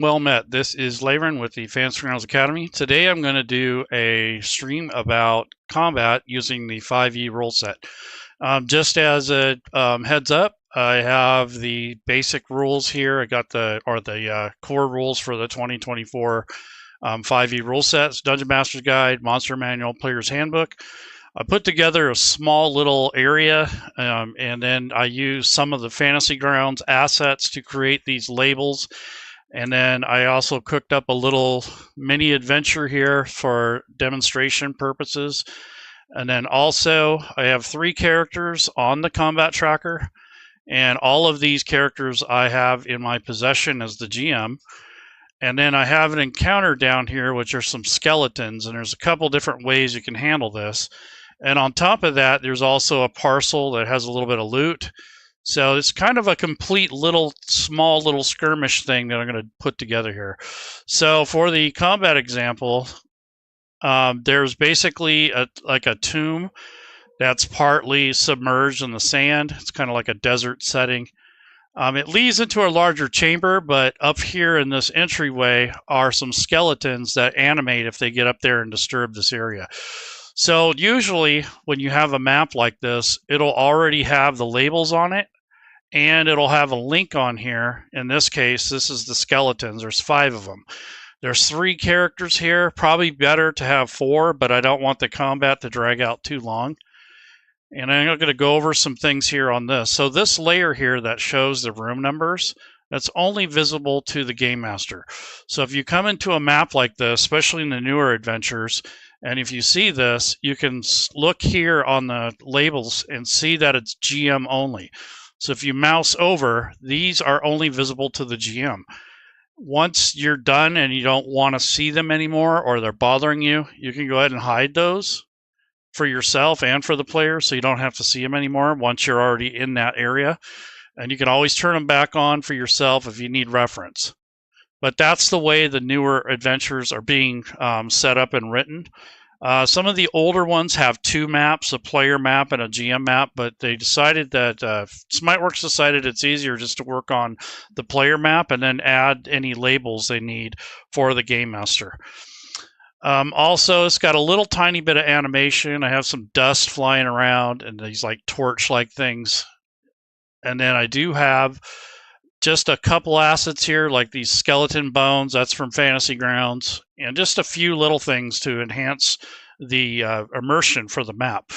Well met. This is Layron with the Fantasy Grounds Academy. Today I'm going to do a stream about combat using the 5e rule set. Just as a heads up, I have the basic rules here. I got the core rules for the 2024 5e rule sets: Dungeon Master's Guide, Monster Manual, Player's Handbook. I put together a small little area, and then I use some of the Fantasy Grounds assets to create these labels. And then I also cooked up a little mini adventure here for demonstration purposes. And then also I have 3 characters on the combat tracker, and all of these characters I have in my possession as the GM. And then I have an encounter down here, which are some skeletons, and there's a couple different ways you can handle this. And on top of that, there's also a parcel that has a little bit of loot. So it's kind of a complete small little skirmish thing that I'm going to put together here. So for the combat example, there's basically like a tomb that's partly submerged in the sand. It's kind of like a desert setting. It leads into a larger chamber, but up here in this entryway are some skeletons that animate if they get up there and disturb this area. So usually when you have a map like this, it'll already have the labels on it, and it'll have a link on here. In this case, this is the skeletons. There's 5 of them. There's 3 characters here. Probably better to have 4, but I don't want the combat to drag out too long. And I'm going to go over some things here on this. So this layer here that shows the room numbers, that's only visible to the Game Master. So if you come into a map like this, especially in the newer adventures, and if you see this, you can look here on the labels and see that it's GM only. So if you mouse over, these are only visible to the GM. Once you're done and you don't want to see them anymore, or they're bothering you, you can go ahead and hide those for yourself and for the player, so you don't have to see them anymore once you're already in that area. And you can always turn them back on for yourself if you need reference. But that's the way the newer adventures are being set up and written. Some of the older ones have 2 maps, a player map and a GM map, but they decided that Smiteworks decided it's easier just to work on the player map and then add any labels they need for the Game Master. Also, it's got a little tiny bit of animation. I have some dust flying around and these like torch-like things. And then I do have just a couple assets here, like these skeleton bones. That's from Fantasy Grounds. And just a few little things to enhance the immersion for the map.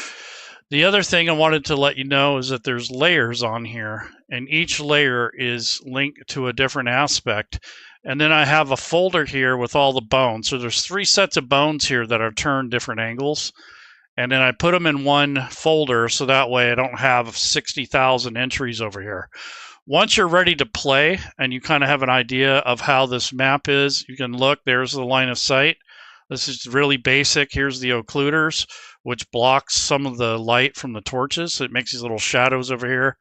The other thing I wanted to let you know is that there's layers on here, and each layer is linked to a different aspect. And then I have a folder here with all the bones. So there's 3 sets of bones here that are turned different angles. And then I put them in one folder, so that way I don't have 60,000 entries over here. Once you're ready to play and you kind of have an idea of how this map is, you can look. There's the line of sight. This is really basic. Here's the occluders, which blocks some of the light from the torches. So it makes these little shadows over here.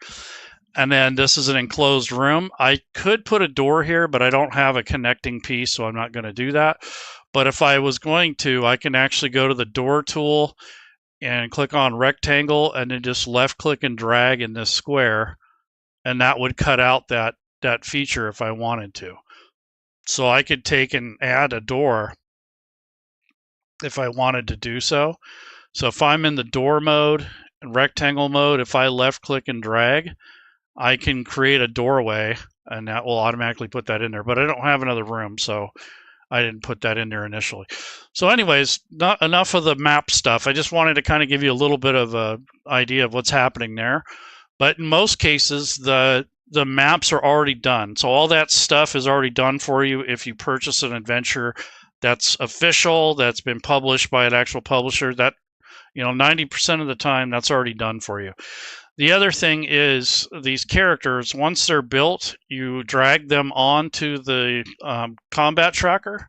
And then this is an enclosed room. I could put a door here, but I don't have a connecting piece, so I'm not going to do that. But if I was going to, I can actually go to the door tool and click on rectangle and then just left click and drag in this square. And that would cut out that feature if I wanted to. So I could take and add a door if I wanted to do so. So if I'm in the door mode and rectangle mode, if I left click and drag, I can create a doorway and that will automatically put that in there. But I don't have another room, so I didn't put that in there initially. So anyways, not enough of the map stuff. I just wanted to kind of give you a little bit of an idea of what's happening there. But in most cases, the maps are already done. So all that stuff is already done for you if you purchase an adventure that's official, that's been published by an actual publisher. That, 90% of the time, that's already done for you. The other thing is these characters, once they're built, you drag them onto the combat tracker.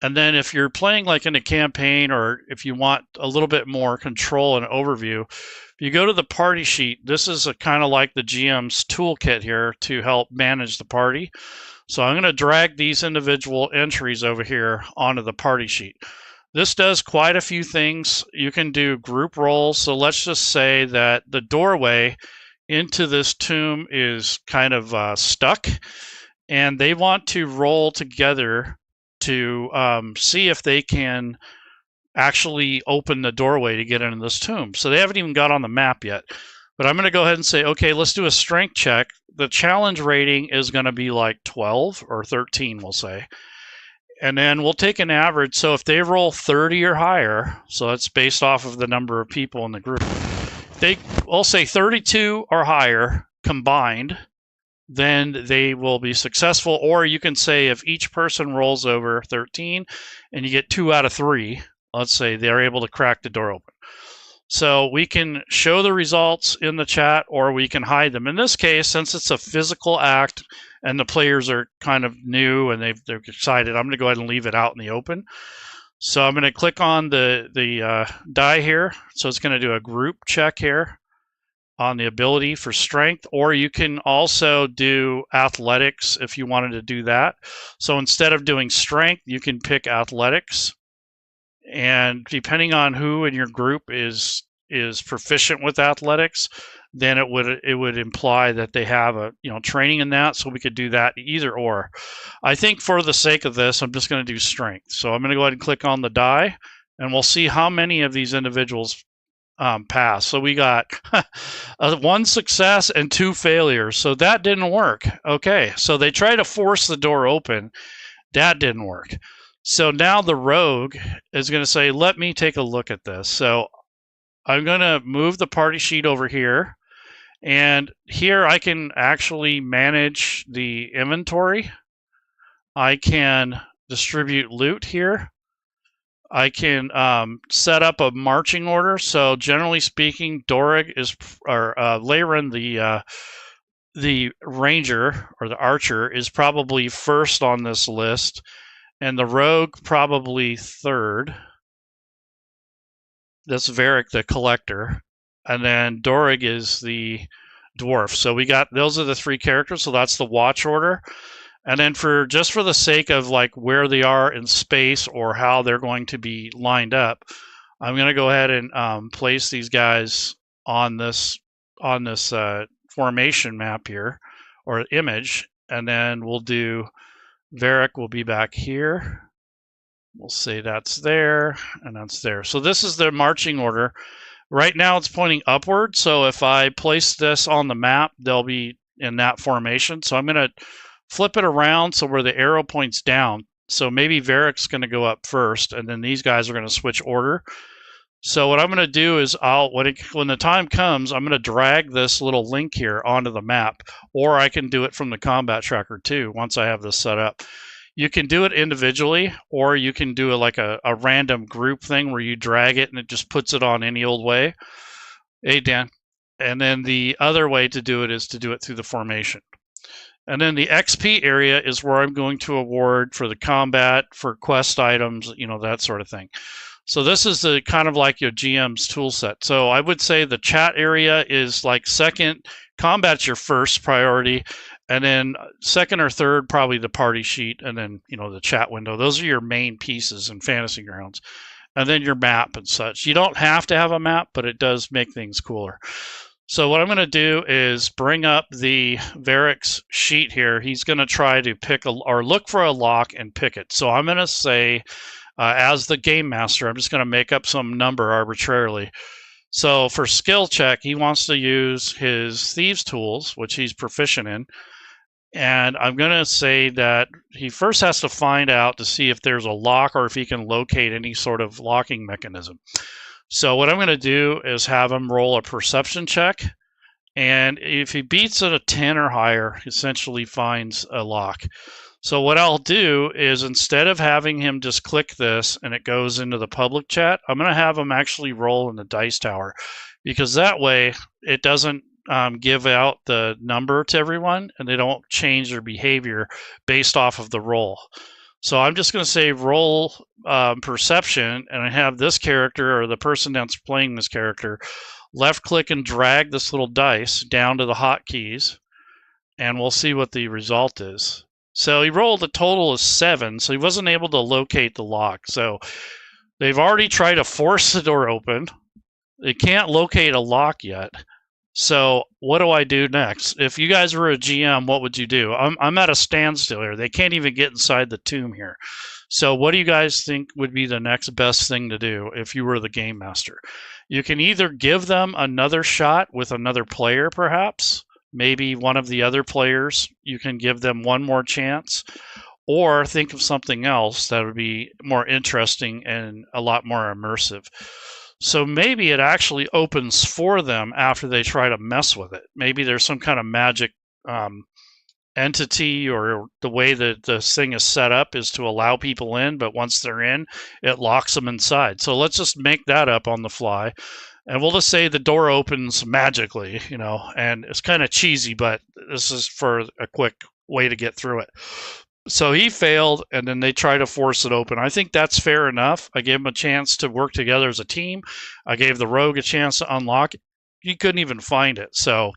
And then if you're playing like in a campaign, or if you want a little bit more control and overview, if you go to the party sheet, this is kind of like the GM's toolkit here to help manage the party. So I'm going to drag these individual entries over here onto the party sheet. This does quite a few things. You can do group roles. So let's just say that the doorway into this tomb is kind of stuck. and they want to roll together to see if they can actually open the doorway to get into this tomb. So they haven't even got on the map yet. But I'm going to go ahead and say, okay, let's do a strength check. The challenge rating is going to be like 12 or 13, we'll say. And then we'll take an average. So if they roll 30 or higher, so that's based off of the number of people in the group, we'll say 32 or higher combined, then they will be successful. Or you can say if each person rolls over 13 and you get 2 out of 3, let's say they're able to crack the door open. So we can show the results in the chat or we can hide them. In this case, since it's a physical act and the players are kind of new and they're excited, I'm going to go ahead and leave it out in the open. So I'm going to click on the die here. So it's going to do a group check here on the ability for strength, or you can also do athletics if you wanted to do that. So instead of doing strength, you can pick athletics. And depending on who in your group is proficient with athletics, then it would imply that they have a training in that. So we could do that either or. I think for the sake of this, I'm just going to do strength. So I'm going to go ahead and click on the die, and we'll see how many of these individuals pass. So we got 1 success and 2 failures. So that didn't work. Okay, so they try to force the door open. That didn't work. So now the rogue is going to say, let me take a look at this. So I'm going to move the party sheet over here. And here I can actually manage the inventory. I can distribute loot here. I can set up a marching order. So generally speaking, Dorig is, or Leyren, the ranger or the archer, is probably first on this list. And the rogue probably third. That's Varric, the collector. And then Dorig is the dwarf. So we got, those are the 3 characters. So that's the watch order. And then just for the sake of like where they are in space or how they're going to be lined up, I'm going to go ahead and place these guys on this formation map here, or image. And then we'll do, Varric will be back here. We'll say that's there and that's there. So this is the marching order. Right now it's pointing upward. So if I place this on the map, they'll be in that formation. So I'm going to flip it around so where the arrow points down. So maybe Varric's going to go up first, and then these guys are going to switch order. So what I'm going to do is when the time comes, I'm going to drag this little link here onto the map, or I can do it from the combat tracker too once I have this set up. You can do it individually, or you can do it like a random group thing where you drag it and it just puts it on any old way. Hey, Dan. And then the other way to do it is to do it through the formation. And then the XP area is where I'm going to award for the combat, for quest items, that sort of thing. So this is the kind of like your GM's tool set. So I would say the chat area is like second, combat's your first priority, and then second or third, probably the party sheet, and then, the chat window. Those are your main pieces in Fantasy Grounds. And then your map and such. You don't have to have a map, but it does make things cooler. So what I'm going to do is bring up the Varric's sheet here. He's going to try to pick or look for a lock and pick it. So I'm going to say, as the game master, I'm just going to make up some number arbitrarily. So for skill check, he wants to use his thieves tools, which he's proficient in. And I'm going to say that he first has to find out to see if there's a lock or if he can locate any sort of locking mechanism. So what I'm going to do is have him roll a perception check. And if he beats it a 10 or higher, he essentially finds a lock. So what I'll do is, instead of having him just click this and it goes into the public chat, I'm going to have him actually roll in the dice tower, because that way it doesn't give out the number to everyone and they don't change their behavior based off of the roll. So I'm just going to say roll perception, and I have this character, or the person that's playing this character, left click and drag this little dice down to the hotkeys, and we'll see what the result is. So he rolled a total of 7, so he wasn't able to locate the lock. So they've already tried to force the door open. They can't locate a lock yet. So what do I do next? If you guys were a GM, what would you do? I'm at a standstill here. They can't even get inside the tomb here. So what do you guys think would be the next best thing to do if you were the game master? You can either give them another shot with another player, perhaps. Maybe one of the other players, you can give them one more chance. Or think of something else that would be more interesting and a lot more immersive. So maybe it actually opens for them after they try to mess with it. Maybe there's some kind of magic entity, or the way that this thing is set up is to allow people in, but once they're in, it locks them inside. So let's just make that up on the fly. And we'll just say the door opens magically, and it's kind of cheesy, but this is for a quick way to get through it. So he failed, and then they try to force it open. I think that's fair enough. I gave him a chance to work together as a team. I gave the rogue a chance to unlock it. He couldn't even find it. So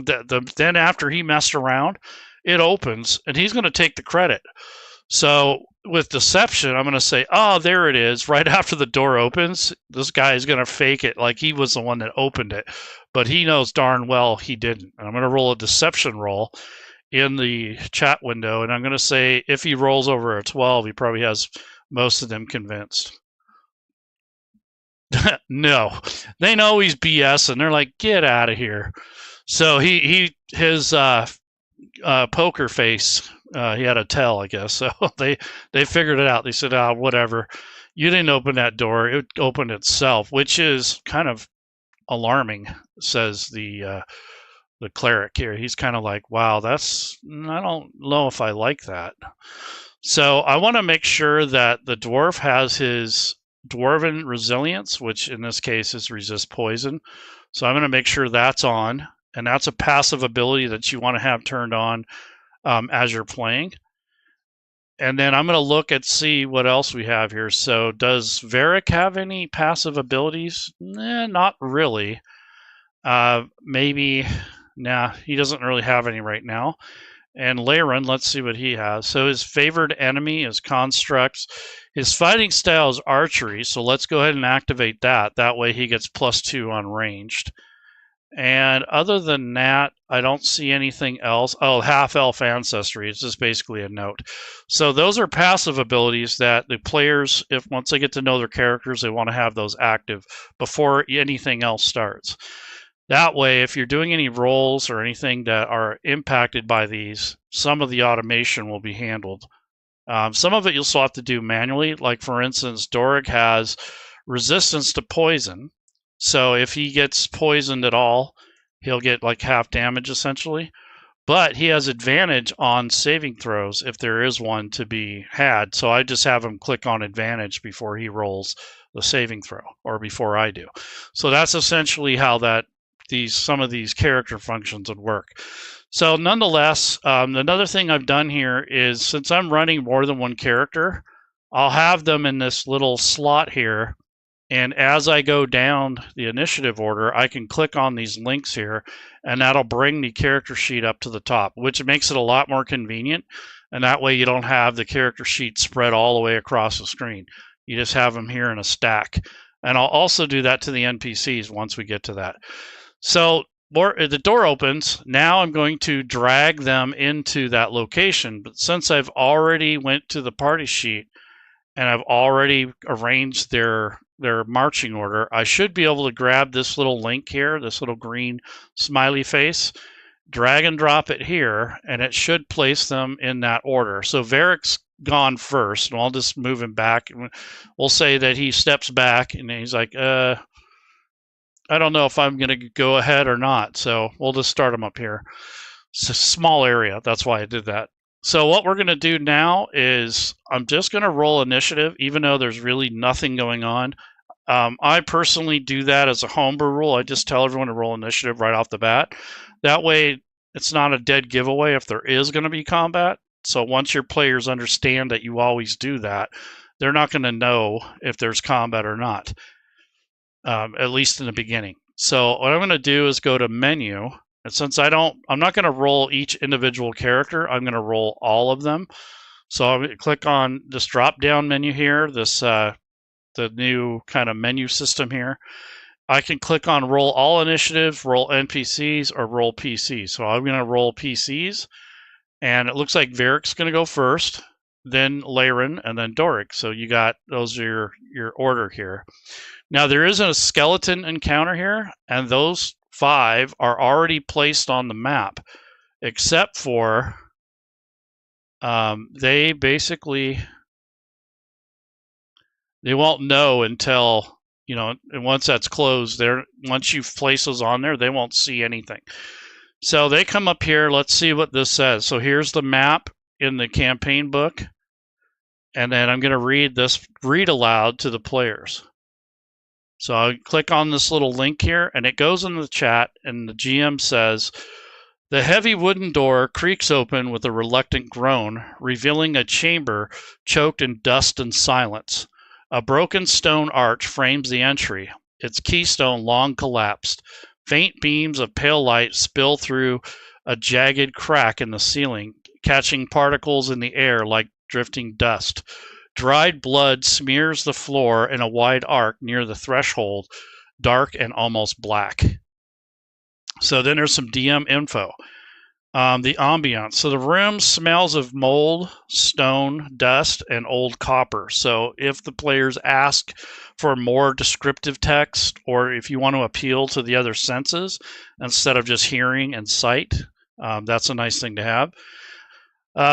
then after he messed around, it opens, and he's going to take the credit. So with deception, I'm going to say, oh, there it is. Right after the door opens, this guy is going to fake it like he was the one that opened it. But he knows darn well he didn't. And I'm going to roll a deception roll in the chat window, and I'm going to say if he rolls over a 12, he probably has most of them convinced. No, they know he's BS, and they're like, get out of here. So his poker face, he had a tell, I guess. So they figured it out. They said, whatever. You didn't open that door. It opened itself, which is kind of alarming, says the cleric here. He's kind of like, wow, I don't know if I like that. So I want to make sure that the dwarf has his dwarven resilience, which in this case is resist poison. So I'm going to make sure that's on, and that's a passive ability that you want to have turned on as you're playing. And then I'm going to look and see what else we have here. So does Varric have any passive abilities? Not really. Maybe... Nah, he doesn't really have any right now. And Laren, let's see what he has. So his favored enemy is constructs. His fighting style is archery, so let's go ahead and activate that. That way he gets +2 on ranged. And other than that, I don't see anything else. Oh, half-elf ancestry. It's just basically a note. So those are passive abilities that the players, once they get to know their characters, they want to have those active before anything else starts. That way, if you're doing any rolls or anything that are impacted by these, some of the automation will be handled. Some of it you'll still have to do manually. Like, for instance, Doric has resistance to poison. So if he gets poisoned at all, he'll get like half damage, essentially. But he has advantage on saving throws if there is one to be had. So I just have him click on advantage before he rolls the saving throw, or before I do. So that's essentially how some of these character functions would work. So nonetheless, another thing I've done here is, since I'm running more than one character, I'll have them in this little slot here, and as I go down the initiative order, I can click on these links here, and that'll bring the character sheet up to the top, which makes it a lot more convenient, and that way you don't have the character sheet spread all the way across the screen. You just have them here in a stack. And I'll also do that to the NPCs once we get to that. So the door opens. Now I'm going to drag them into that location. But since I've already went to the party sheet and I've already arranged their marching order, I should be able to grab this little link here, this little green smiley face, drag and drop it here, and it should place them in that order. So Varric's gone first, and I'll just move him back. We'll say that he steps back, and he's like, I don't know if I'm going to go ahead or not, so we'll just start him up here. It's a small area, that's why I did that. So what we're going to do now is I'm just going to roll initiative, even though there's really nothing going on. I personally do that as a homebrew rule. I just tell everyone to roll initiative right off the bat. That way, it's not a dead giveaway if there is going to be combat. So once your players understand that you always do that, they're not going to know if there's combat or not. At least in the beginning. So what I'm going to do is go to menu, and since I'm not going to roll each individual character, I'm going to roll all of them. So I'm going to click on this drop down menu here, this the new kind of menu system here, I can click on roll all initiatives, roll NPCs, or roll PCs. So I'm going to roll PCs, and it looks like Varric's going to go first, then Laren, and then Doric. So you got, those are your order here. Now there is a skeleton encounter here, and those 5 are already placed on the map, except for they basically, they won't know until, you know, and once that's closed, once you place those on there, they won't see anything. So they come up here. Let's see what this says. So here's the map in the campaign book, and then I'm going to read aloud to the players. So I'll click on this little link here, and it goes in the chat, and the GM says, the heavy wooden door creaks open with a reluctant groan, revealing a chamber choked in dust and silence. A broken stone arch frames the entry, its keystone long collapsed. Faint beams of pale light spill through a jagged crack in the ceiling, catching particles in the air like drifting dust. Dried blood smears the floor in a wide arc near the threshold, dark and almost black. So then there's some DM info. The ambiance. So the room smells of mold, stone, dust, and old copper. So if the players ask for more descriptive text, or if you want to appeal to the other senses instead of just hearing and sight, that's a nice thing to have.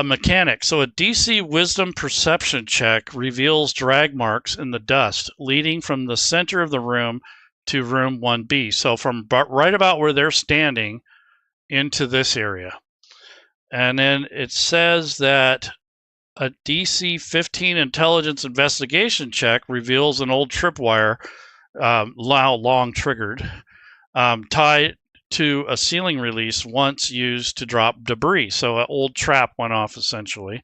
Mechanics. So a DC Wisdom Perception check reveals drag marks in the dust leading from the center of the room to room 1B. So from right about where they're standing into this area. And then it says that a DC 15 intelligence investigation check reveals an old tripwire, long triggered, tied to a ceiling release once used to drop debris. So an old trap went off essentially.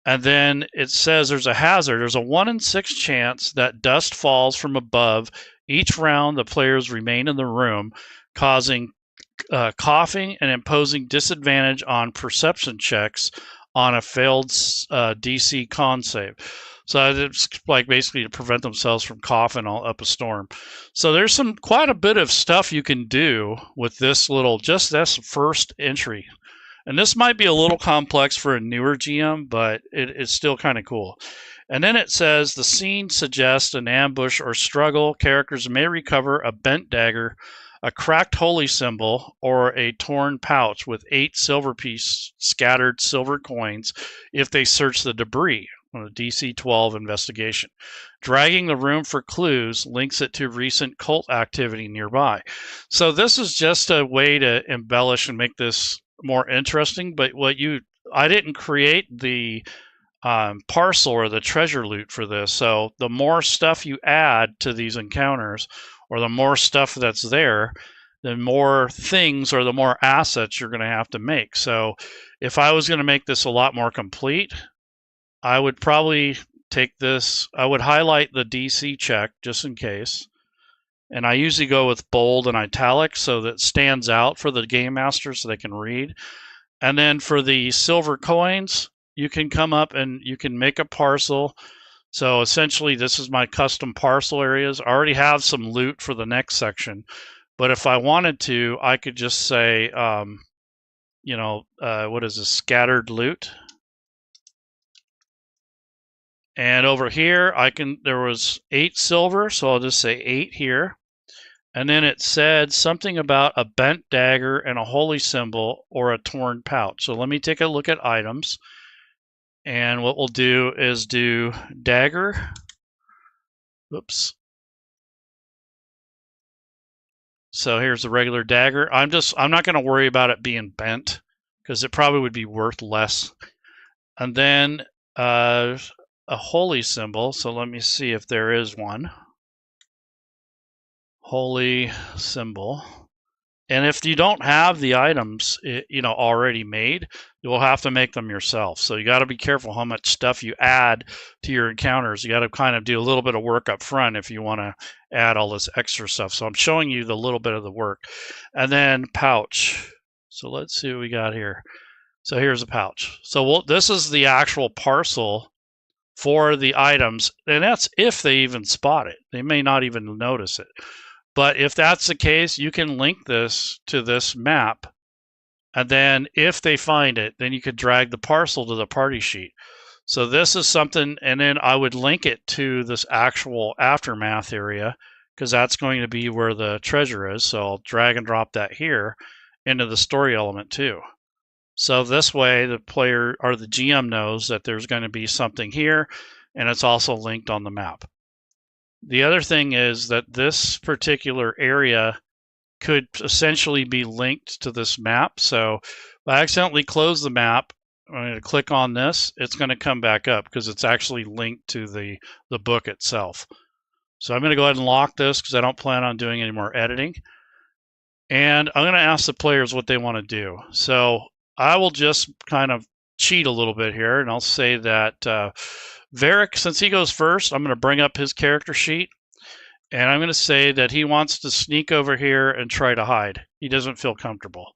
And then it says there's a hazard. There's a 1 in 6 chance that dust falls from above each round the players remain in the room, causing coughing and imposing disadvantage on perception checks on a failed DC con save. So it's like basically to prevent themselves from coughing all up a storm. So there's quite a bit of stuff you can do with this just this first entry. And this might be a little complex for a newer GM, but it's still kind of cool. And then it says the scene suggests an ambush or struggle. Characters may recover a bent dagger, a cracked holy symbol, or a torn pouch with 8 silver piece scattered silver coins if they search the debris on a DC 12 investigation. Dragging the room for clues links it to recent cult activity nearby. So this is just a way to embellish and make this more interesting, but I didn't create the parcel or the treasure loot for this. So the more stuff you add to these encounters, or the more stuff that's there, the more things or the more assets you're going to have to make. So if I was going to make this a lot more complete, I would probably take this, I would highlight the DC check just in case. And I usually go with bold and italic so that it stands out for the game master so they can read. And then for the silver coins, you can come up and you can make a parcel. So essentially, this is my custom parcel areas. I already have some loot for the next section. But if I wanted to, I could just say, what is this, scattered loot? And over here, there was 8 silver, so I'll just say 8 here. And then it said something about a bent dagger and a holy symbol or a torn pouch. So let me take a look at items. And what we'll do is do dagger. Oops. So here's the regular dagger. I'm not going to worry about it being bent because it probably would be worth less. And then a holy symbol. So let me see if there is one. Holy symbol. And if you don't have the items, already made, you'll have to make them yourself. So you got to be careful how much stuff you add to your encounters. You got to kind of do a little bit of work up front if you want to add all this extra stuff. So I'm showing you the little bit of the work. And then pouch. So let's see what we got here. So here's a pouch. So this is the actual parcel for the items, and that's if they even spot it. They may not even notice it. But if that's the case, you can link this to this map. And then if they find it, then you could drag the parcel to the party sheet. So this is something, and then I would link it to this actual aftermath area, because that's going to be where the treasure is. So I'll drag and drop that here into the story element too. So this way the player or the GM knows that there's going to be something here, and it's also linked on the map. The other thing is that this particular area could essentially be linked to this map. So if I accidentally close the map, I'm going to click on this, it's going to come back up because it's actually linked to the book itself. So I'm going to go ahead and lock this because I don't plan on doing any more editing. And I'm going to ask the players what they want to do. So I will just kind of cheat a little bit here, and I'll say that Varric, since he goes first, I'm going to bring up his character sheet, and I'm going to say that he wants to sneak over here and try to hide. He doesn't feel comfortable.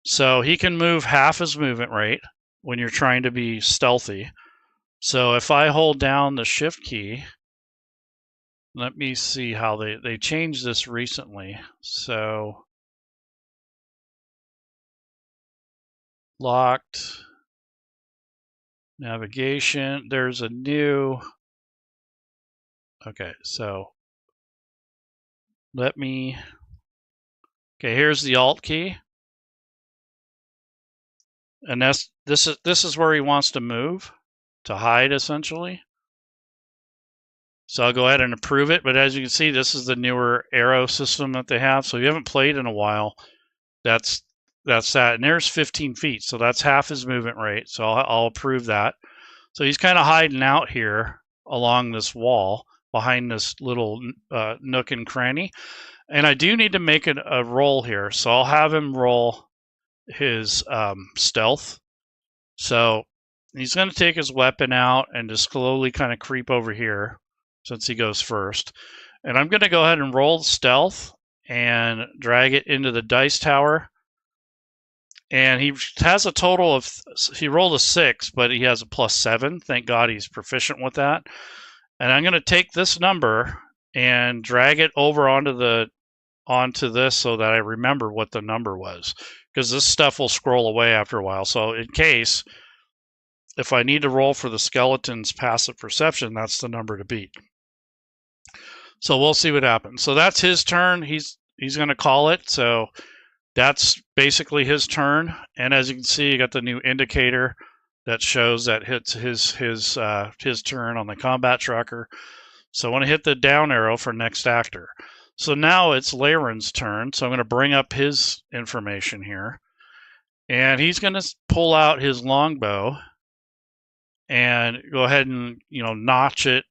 So he can move half his movement rate when you're trying to be stealthy. So if I hold down the shift key, let me see how they changed this recently. So locked, navigation, there's a new, okay, so let me, okay, here's the Alt key. And this is where he wants to move, to hide essentially. So I'll go ahead and approve it, but as you can see, this is the newer arrow system that they have. So if you haven't played in a while, that's that. And there's 15 feet, so that's half his movement rate. So I'll approve that. So he's kind of hiding out here along this wall behind this little nook and cranny. And I do need to make a roll here. So I'll have him roll his stealth. So he's going to take his weapon out and just slowly kind of creep over here since he goes first. And I'm going to go ahead and roll stealth and drag it into the dice tower. And he has a total of, he rolled a 6, but he has a +7. Thank God he's proficient with that. And I'm going to take this number and drag it over onto this so that I remember what the number was, because this stuff will scroll away after a while. So in case, if I need to roll for the skeleton's passive perception, that's the number to beat. So we'll see what happens. So that's his turn. He's going to call it. So that's basically his turn. And as you can see, you got the new indicator that shows that hits his turn on the combat tracker. So I want to hit the down arrow for next actor. So now it's Leyren's turn. So I'm going to bring up his information here. And he's going to pull out his longbow and go ahead and, nock it,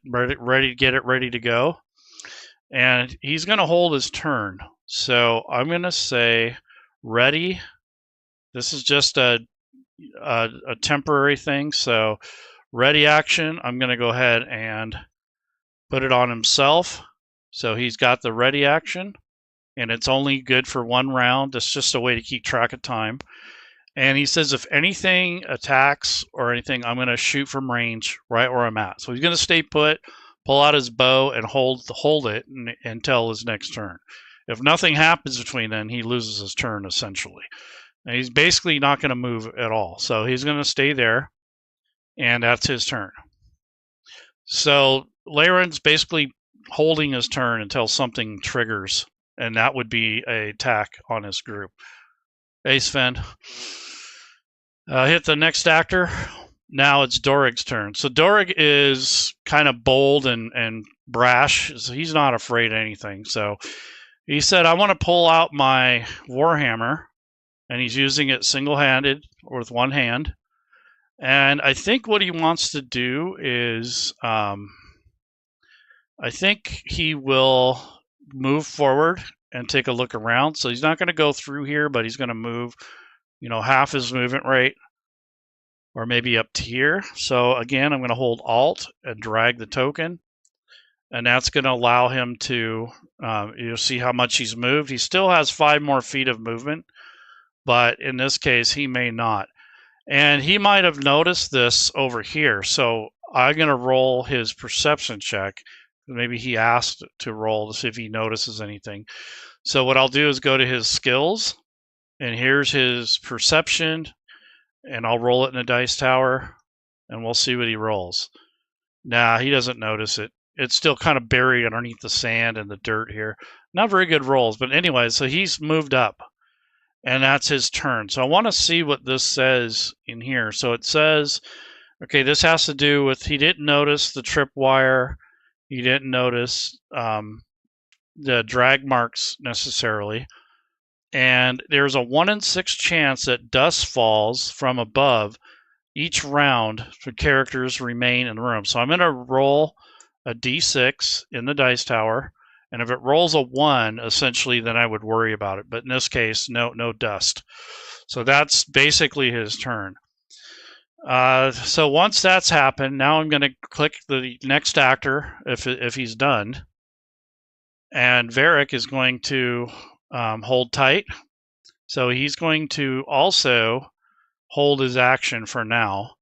ready to go. And he's going to hold his turn. So I'm going to say ready. This is just a temporary thing. So ready action, I'm going to go ahead and put it on himself. So he's got the ready action, and it's only good for 1 round. It's just a way to keep track of time. And he says, if anything attacks or anything, I'm going to shoot from range right where I'm at. So he's going to stay put, pull out his bow, and hold it until his next turn. If nothing happens between then, he loses his turn, essentially. And he's basically not going to move at all. So he's going to stay there, and that's his turn. So Leyren's basically holding his turn until something triggers, and that would be an attack on his group. Ace Fend. Hit the next actor. Now it's Dorig's turn. So Dorig is kind of bold and brash. So he's not afraid of anything. So he said, I want to pull out my Warhammer, and he's using it single-handed or with one hand. And I think what he wants to do is, I think he will move forward and take a look around. So he's not going to go through here, but he's going to move, half his movement rate, or maybe up to here. So again, I'm going to hold Alt and drag the token, and that's going to allow him to, you'll see how much he's moved. He still has 5 more feet of movement, but in this case, he may not. And he might have noticed this over here. So I'm going to roll his perception check Maybe he asked to roll to see if he notices anything. So what I'll do is go to his skills, and here's his perception, and I'll roll it in a dice tower, and we'll see what he rolls. Nah, he doesn't notice it. It's still kind of buried underneath the sand and the dirt here. Not very good rolls, but anyway, so he's moved up, and that's his turn. So I want to see what this says in here. So it says, okay, this has to do with he didn't notice the tripwire. He didn't notice the drag marks necessarily. And there's a 1 in 6 chance that dust falls from above each round for characters remain in the room. So I'm going to roll a d6 in the dice tower, and if it rolls a 1, essentially, then I would worry about it. But in this case, no dust. So that's basically his turn. So once that's happened, now I'm going to click the next actor if he's done. And Varric is going to hold tight. So he's going to also hold his action for now.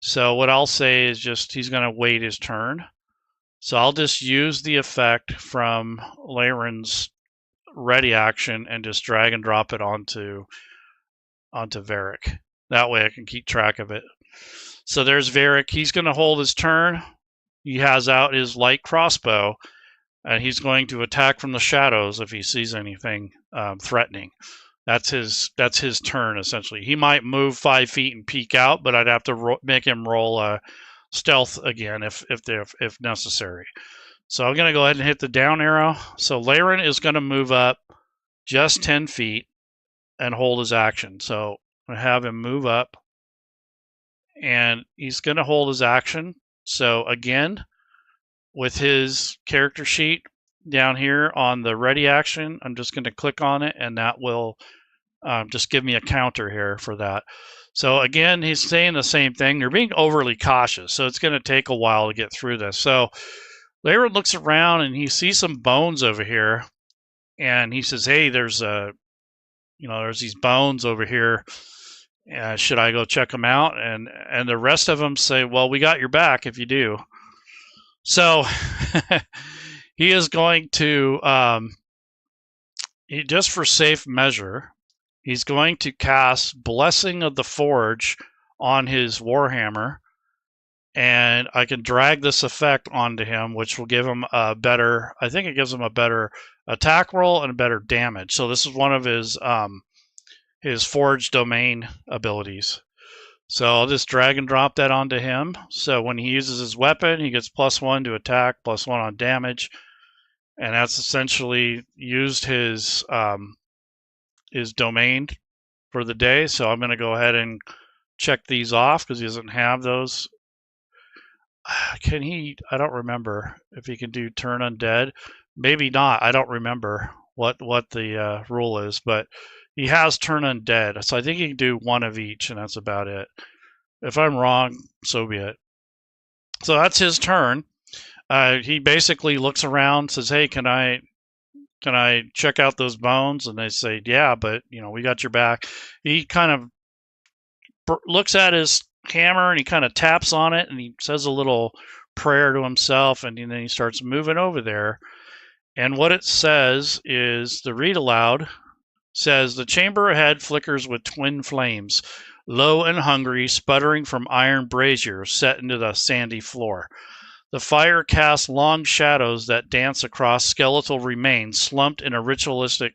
So what I'll say is just he's going to wait his turn. So I'll just use the effect from Leyren's ready action and just drag and drop it onto Varric. That way I can keep track of it. So there's Varric. He's going to hold his turn. He has out his light crossbow, and he's going to attack from the shadows if he sees anything threatening. That's his turn, essentially. He might move 5 feet and peek out, but I'd have to make him roll stealth again if necessary. So I'm going to go ahead and hit the down arrow. So Leyren is going to move up just 10 feet and hold his action. So I have him move up, and he's going to hold his action. So again, with his character sheet down here on the ready action, I'm just going to click on it, and that will just give me a counter here for that. So again, he's saying the same thing. They're being overly cautious, so it's going to take a while to get through this. So Leyren looks around, and he sees some bones over here, and he says, hey, there's these bones over here. Should I go check them out? And the rest of them say, well, we got your back if you do. So he is going to, just for safe measure, he's going to cast Blessing of the Forge on his Warhammer, and I can drag this effect onto him, which will give him a better, I think it gives him a better attack roll and a better damage. So this is one of his Forge domain abilities. So I'll just drag and drop that onto him. So when he uses his weapon, he gets +1 to attack, +1 on damage, and that's essentially used his domain for the day. So I'm going to go ahead and check these off because he doesn't have those. Can he? I don't remember if he can do turn undead. Maybe not. I don't remember what the rule is, but he has turn undead, so I think he can do 1 of each, and that's about it. If I'm wrong, so be it. So that's his turn. He basically looks around, says, "Hey, can I check out those bones?" And they say, "Yeah, but we got your back." He kind of looks at his hammer and he kind of taps on it, and he says a little prayer to himself, and then he starts moving over there. And what it says is the read aloud. Says, the chamber ahead flickers with twin flames, low and hungry, sputtering from iron braziers set into the sandy floor. The fire casts long shadows that dance across skeletal remains slumped in a ritualistic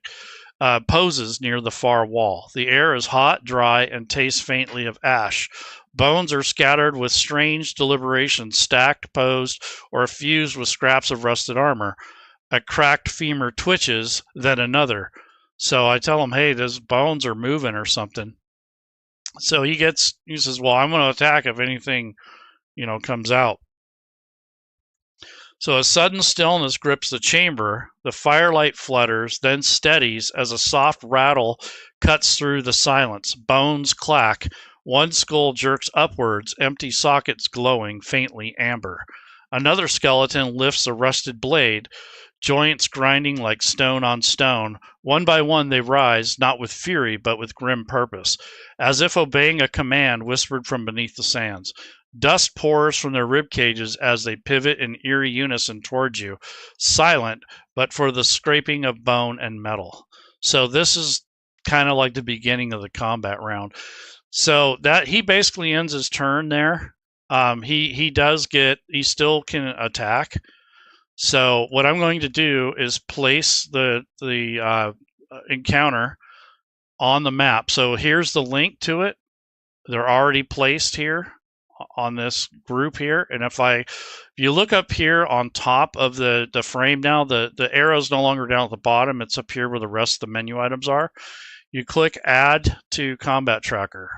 poses near the far wall. The air is hot, dry, and tastes faintly of ash. Bones are scattered with strange deliberation, stacked, posed, or fused with scraps of rusted armor. A cracked femur twitches, then another. So I tell him, hey, those bones are moving or something. So he says, well, I'm going to attack if anything, comes out. So a sudden stillness grips the chamber. The firelight flutters, then steadies as a soft rattle cuts through the silence. Bones clack. One skull jerks upwards, empty sockets glowing faintly amber. Another skeleton lifts a rusted blade, joints grinding like stone on stone. One by one they rise, not with fury, but with grim purpose, as if obeying a command whispered from beneath the sands. Dust pours from their rib cages as they pivot in eerie unison towards you, silent but for the scraping of bone and metal. So this is kind of like the beginning of the combat round. So that he basically ends his turn there. He still can attack. So what I'm going to do is place the encounter on the map. So here's the link to it. They're already placed here on this group here. And if you look up here on top of the frame now, the arrow's no longer down at the bottom. It's up here where the rest of the menu items are. You click Add to Combat Tracker,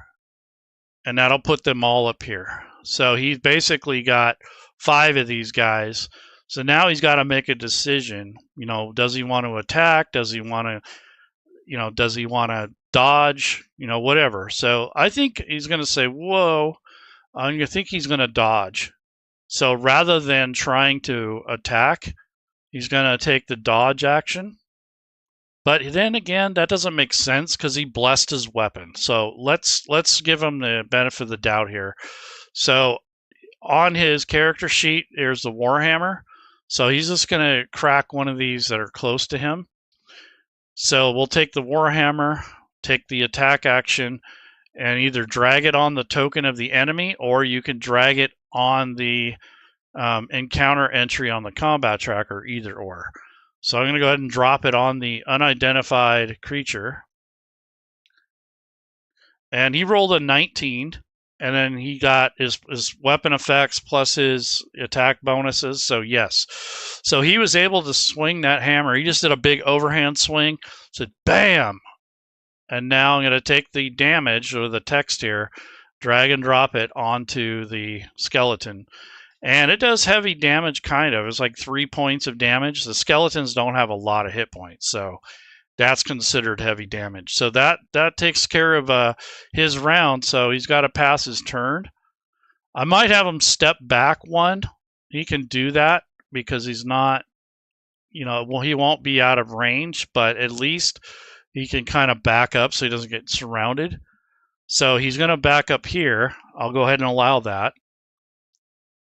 and that'll put them all up here. So he's basically got 5 of these guys. So now he's got to make a decision. You know, does he want to attack? Does he want to, does he want to dodge? Whatever. So I think he's going to say, whoa, I think he's going to dodge. So rather than trying to attack, he's going to take the dodge action. But then again, that doesn't make sense because he blessed his weapon. So let's give him the benefit of the doubt here. So on his character sheet, there's the Warhammer. So he's just going to crack one of these that are close to him. So we'll take the Warhammer, take the attack action, and either drag it on the token of the enemy, or you can drag it on the encounter entry on the combat tracker, either or. So I'm going to go ahead and drop it on the unidentified creature. And he rolled a 19, and then he got his weapon effects plus his attack bonuses, so yes. So he was able to swing that hammer. He just did a big overhand swing, said bam! And now I'm going to take the damage, or the text here, drag and drop it onto the skeleton. And it does heavy damage, kind of. It's like 3 points of damage. The skeletons don't have a lot of hit points, so that's considered heavy damage. So that takes care of his round, so he's got to pass his turn. I might have him step back one. He can do that because he's not, he won't be out of range, but at least he can kind of back up so he doesn't get surrounded. So he's going to back up here. I'll go ahead and allow that.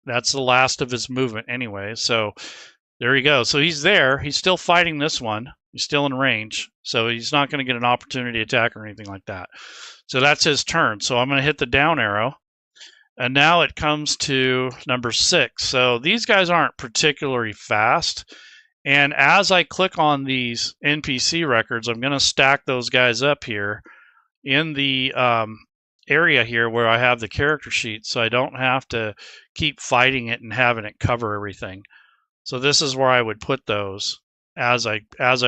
That's the last of his movement anyway. So there you go. So he's there. He's still fighting this one. He's still in range. So he's not going to get an opportunity attack or anything like that. So that's his turn. So I'm going to hit the down arrow. And now it comes to number 6. So these guys aren't particularly fast. And as I click on these NPC records, I'm going to stack those guys up here in the area here where I have the character sheet, so I don't have to keep fighting it and having it cover everything. So this is where I would put those as I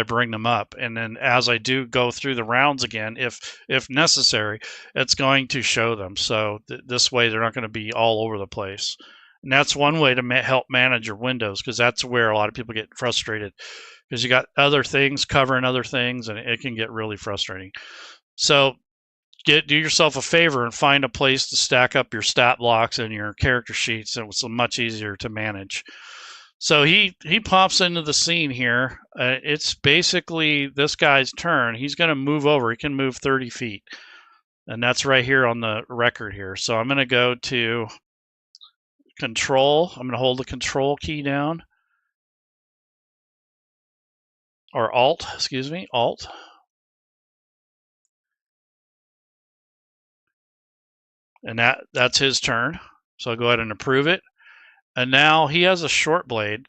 bring them up, and then as I do go through the rounds again, if necessary, it's going to show them. So this way they're not going to be all over the place. And that's one way to help manage your windows, because that's where a lot of people get frustrated, because you got other things covering other things, and it can get really frustrating. So do yourself a favor and find a place to stack up your stat blocks and your character sheets, and it's much easier to manage. So he pops into the scene here. It's basically this guy's turn. He's going to move over. He can move 30 feet, and that's right here on the record here. So I'm going to go to Control. I'm going to hold the Control key down, or Alt, excuse me, Alt. And that's his turn. So I'll go ahead and approve it. And now he has a short blade,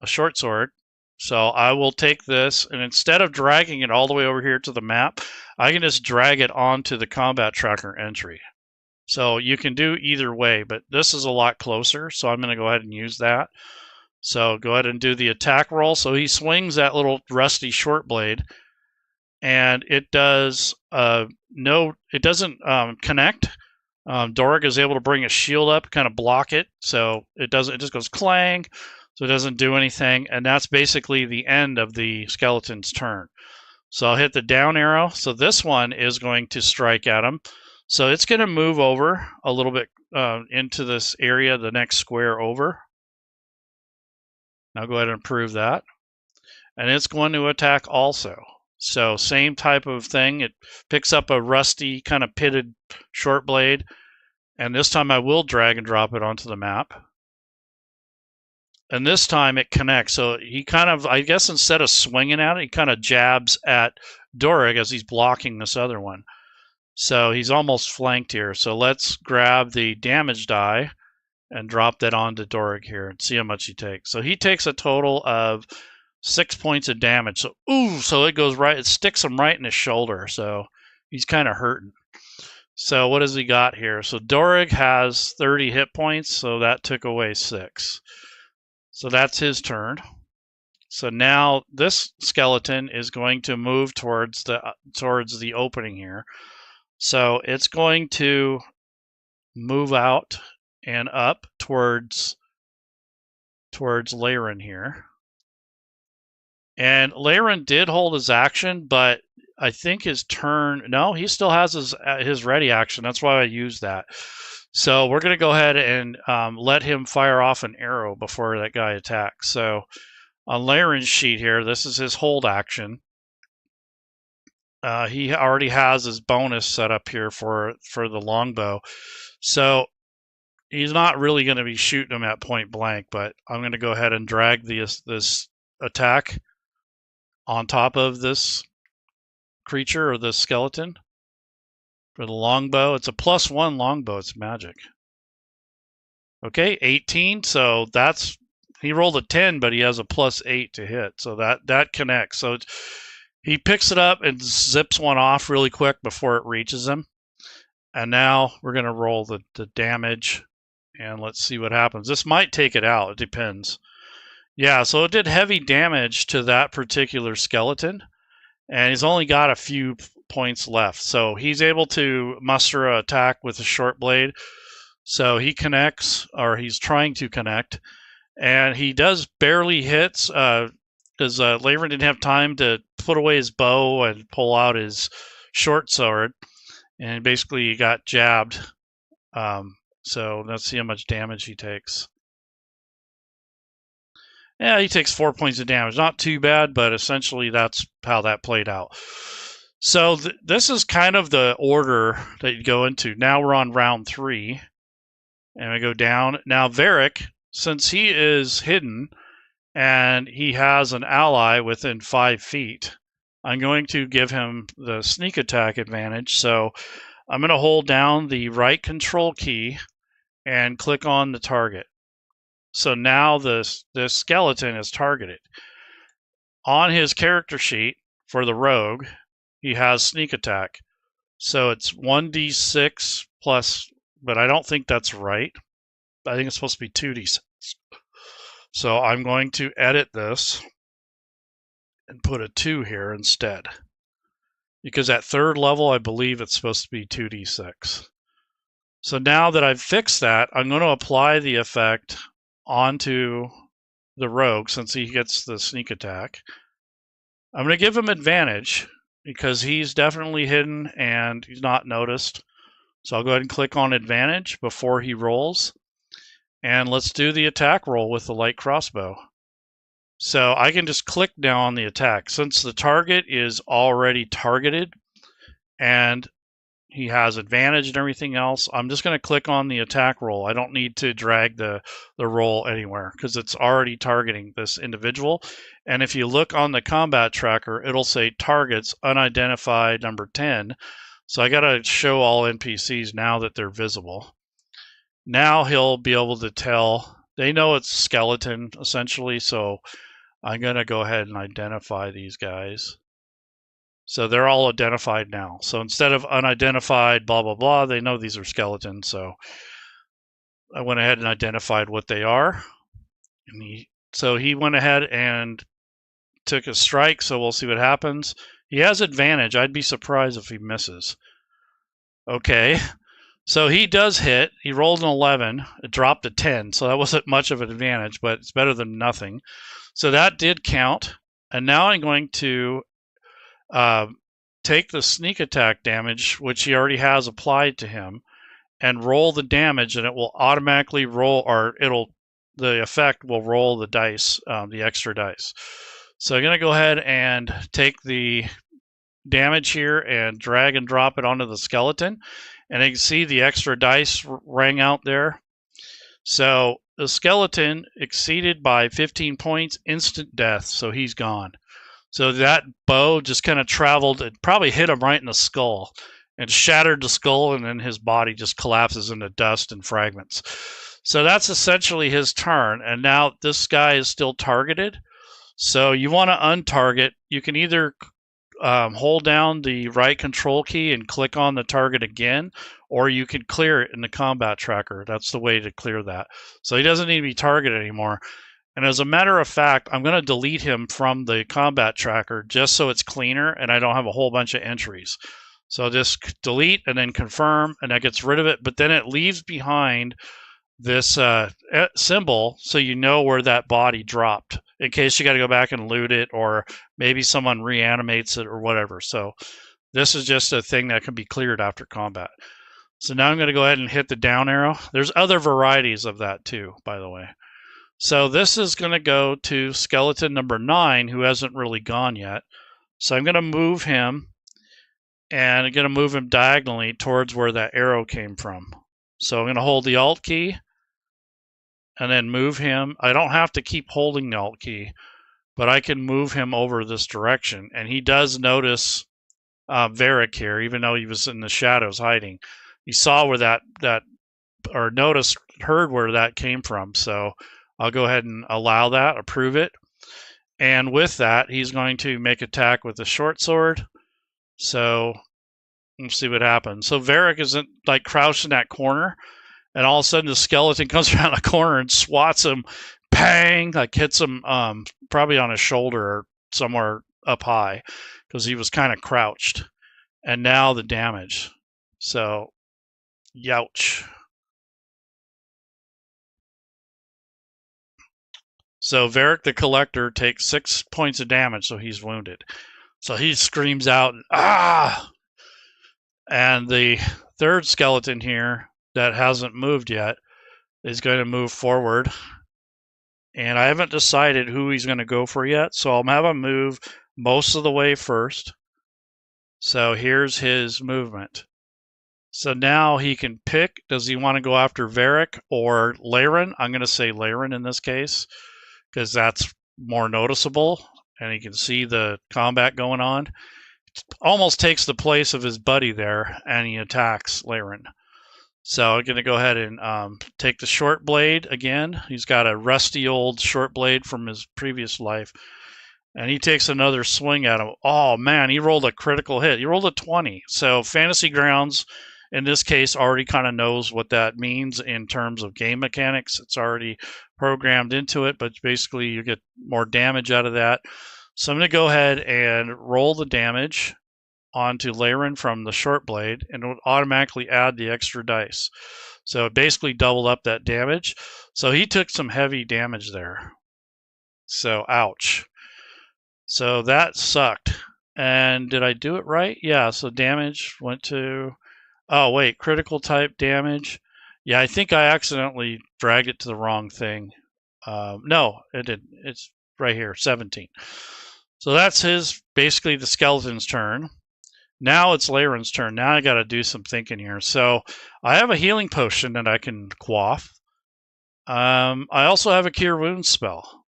a short sword. So I will take this, and instead of dragging it all the way over here to the map, I can just drag it onto the combat tracker entry. So you can do either way, but this is a lot closer, so I'm going to go ahead and use that. So go ahead and do the attack roll. So he swings that little rusty short blade, and it does it doesn't connect. Dorg is able to bring a shield up, kind of block it, so it just goes clang, so it doesn't do anything, and that's basically the end of the skeleton's turn. So I'll hit the down arrow. So this one is going to strike at him. So it's going to move over a little bit into this area, the next square over. Now go ahead and approve that. And it's going to attack also. So same type of thing. It picks up a rusty, kind of pitted short blade, And this time I will drag and drop it onto the map. And this time it connects. So he kind of, I guess instead of swinging at it, he kind of jabs at Dorig as he's blocking this other one. So he's almost flanked here. So let's grab the damage die and drop that onto Dorig here and see how much he takes. So he takes a total of 6 points of damage. So, so it goes right, it sticks him right in his shoulder. So he's kind of hurting. So what has he got here? So Dorig has 30 hit points, so that took away 6. So that's his turn. So now this skeleton is going to move towards the opening here. So it's going to move out and up towards Laren here. And Laren did hold his action, but I think his turn, no, he still has his ready action. That's why I used that. So we're going to go ahead and let him fire off an arrow before that guy attacks. So on Laren's sheet here, this is his hold action. He already has his bonus set up here for the longbow. So he's not really going to be shooting him at point blank, but I'm going to go ahead and drag this attack on top of this creature or this skeleton for the longbow. It's a +1 longbow. It's magic. Okay, 18. So that's, he rolled a 10, but he has a +8 to hit. So that connects. So he picks it up and zips one off really quick before it reaches him. And now we're going to roll the damage. And let's see what happens. This might take it out. It depends. Yeah, so it did heavy damage to that particular skeleton. And he's only got a few points left. So he's able to muster an attack with a short blade. So he connects, or he's trying to connect. And he does barely hits, because Laren didn't have time to put away his bow and pull out his short sword. And basically he got jabbed. So let's see how much damage he takes. Yeah, he takes 4 points of damage. Not too bad, but essentially that's how that played out. So this is kind of the order that you go into. Now we're on round 3. And we go down. Now Varric, since he is hidden and he has an ally within 5 feet, I'm going to give him the sneak attack advantage. So I'm going to hold down the right control key and click on the target. So now this skeleton is targeted. On his character sheet for the rogue, he has sneak attack. So it's 1d6 plus, but I don't think that's right. I think it's supposed to be 2d6. So I'm going to edit this and put a 2 here instead. Because at 3rd level, I believe it's supposed to be 2d6. So now that I've fixed that, I'm going to apply the effect onto the rogue since he gets the sneak attack. I'm going to give him advantage because he's definitely hidden and he's not noticed. So I'll go ahead and click on advantage before he rolls. And let's do the attack roll with the light crossbow. So I can just click now on the attack. Since the target is already targeted and he has advantage and everything else, I'm just going to click on the attack roll. I don't need to drag the roll anywhere because it's already targeting this individual. And if you look on the combat tracker, it'll say targets unidentified number 10. So I got to show all NPCs now that they're visible. Now he'll be able to tell. They know it's skeleton essentially, so I'm going to go ahead and identify these guys. So they're all identified now. So instead of unidentified, blah, blah, blah, they know these are skeletons. So I went ahead and identified what they are. And so he went ahead and took a strike, so we'll see what happens. He has advantage. I'd be surprised if he misses. Okay. So he does hit. He rolled an 11. It dropped a 10, so that wasn't much of an advantage, but it's better than nothing. So that did count. And now I'm going to take the sneak attack damage, which he already has applied to him, and roll the damage, and it will automatically roll, or the effect will roll the dice, the extra dice. So I'm going to go ahead and take the damage here and drag and drop it onto the skeleton. And you can see the extra dice rang out there. So the skeleton exceeded by 15 points, instant death, so he's gone. So that bow just kind of traveled, it probably hit him right in the skull and shattered the skull, and then his body just collapses into dust and fragments. So that's essentially his turn, and now this guy is still targeted. So you want to untarget. You can either hold down the right control key and click on the target again, or you can clear it in the combat tracker. That's the way to clear that. So he doesn't need to be targeted anymore. And as a matter of fact, I'm going to delete him from the combat tracker just so it's cleaner and I don't have a whole bunch of entries. So just delete and then confirm, and that gets rid of it. But then it leaves behind this symbol so you know where that body dropped in case you got to go back and loot it, or maybe someone reanimates it or whatever. So this is just a thing that can be cleared after combat. So now I'm going to go ahead and hit the down arrow. There's other varieties of that too, by the way. So this is going to go to skeleton number 9, who hasn't really gone yet. So I'm going to move him, and I'm going to move him diagonally towards where that arrow came from. So I'm going to hold the Alt key and then move him. I don't have to keep holding the Alt key, but I can move him over this direction. And he does notice Varric here, even though he was in the shadows hiding. He saw where that or noticed, heard where that came from. So I'll go ahead and allow that, approve it. And with that, he's going to make attack with the short sword. So let's see what happens. So Varric isn't like crouched in that corner, and all of a sudden the skeleton comes around the corner and swats him, bang, like hits him probably on his shoulder or somewhere up high, because he was kind of crouched. And now the damage. So, youch. So Varric the Collector takes 6 points of damage, so he's wounded. So he screams out, ah! And the third skeleton here that hasn't moved yet is going to move forward. And I haven't decided who he's going to go for yet, so I'll have him move most of the way first. So here's his movement. So now he can pick, does he want to go after Varric or Laren? I'm going to say Laren in this case, because that's more noticeable, and he can see the combat going on. Almost takes the place of his buddy there, and he attacks Laren. So I'm going to go ahead and take the short blade again. He's got a rusty old short blade from his previous life, and he takes another swing at him. Oh man, he rolled a critical hit. He rolled a 20. So Fantasy Grounds, in this case, already kind of knows what that means in terms of game mechanics. It's already programmed into it, but basically you get more damage out of that. So I'm going to go ahead and roll the damage onto Laren from the short blade, and it would automatically add the extra dice. So it basically doubled up that damage. So he took some heavy damage there. So ouch. So that sucked. And did I do it right? Yeah, so damage went to... Oh, wait, critical type damage. Yeah, I think I accidentally dragged it to the wrong thing. No, it didn't. It's right here, 17. So that's basically the skeleton's turn. Now it's Laren's turn. Now I got to do some thinking here. So I have a healing potion that I can quaff. I also have a cure wounds spell.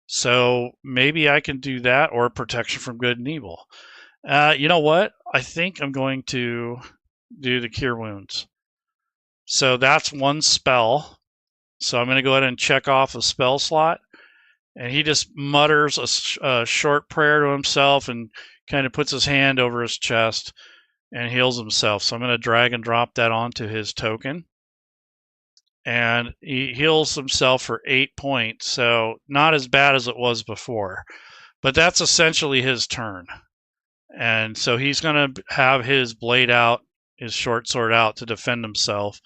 So maybe I can do that, or protection from good and evil. You know what? I think I'm going to do the cure wounds. So that's one spell. So I'm going to go ahead and check off a spell slot. And he just mutters a short prayer to himself and kind of puts his hand over his chest and heals himself. So I'm going to drag and drop that onto his token. And he heals himself for 8 points. So not as bad as it was before. But that's essentially his turn. And so he's going to have his blade out, his short sword out to defend himself.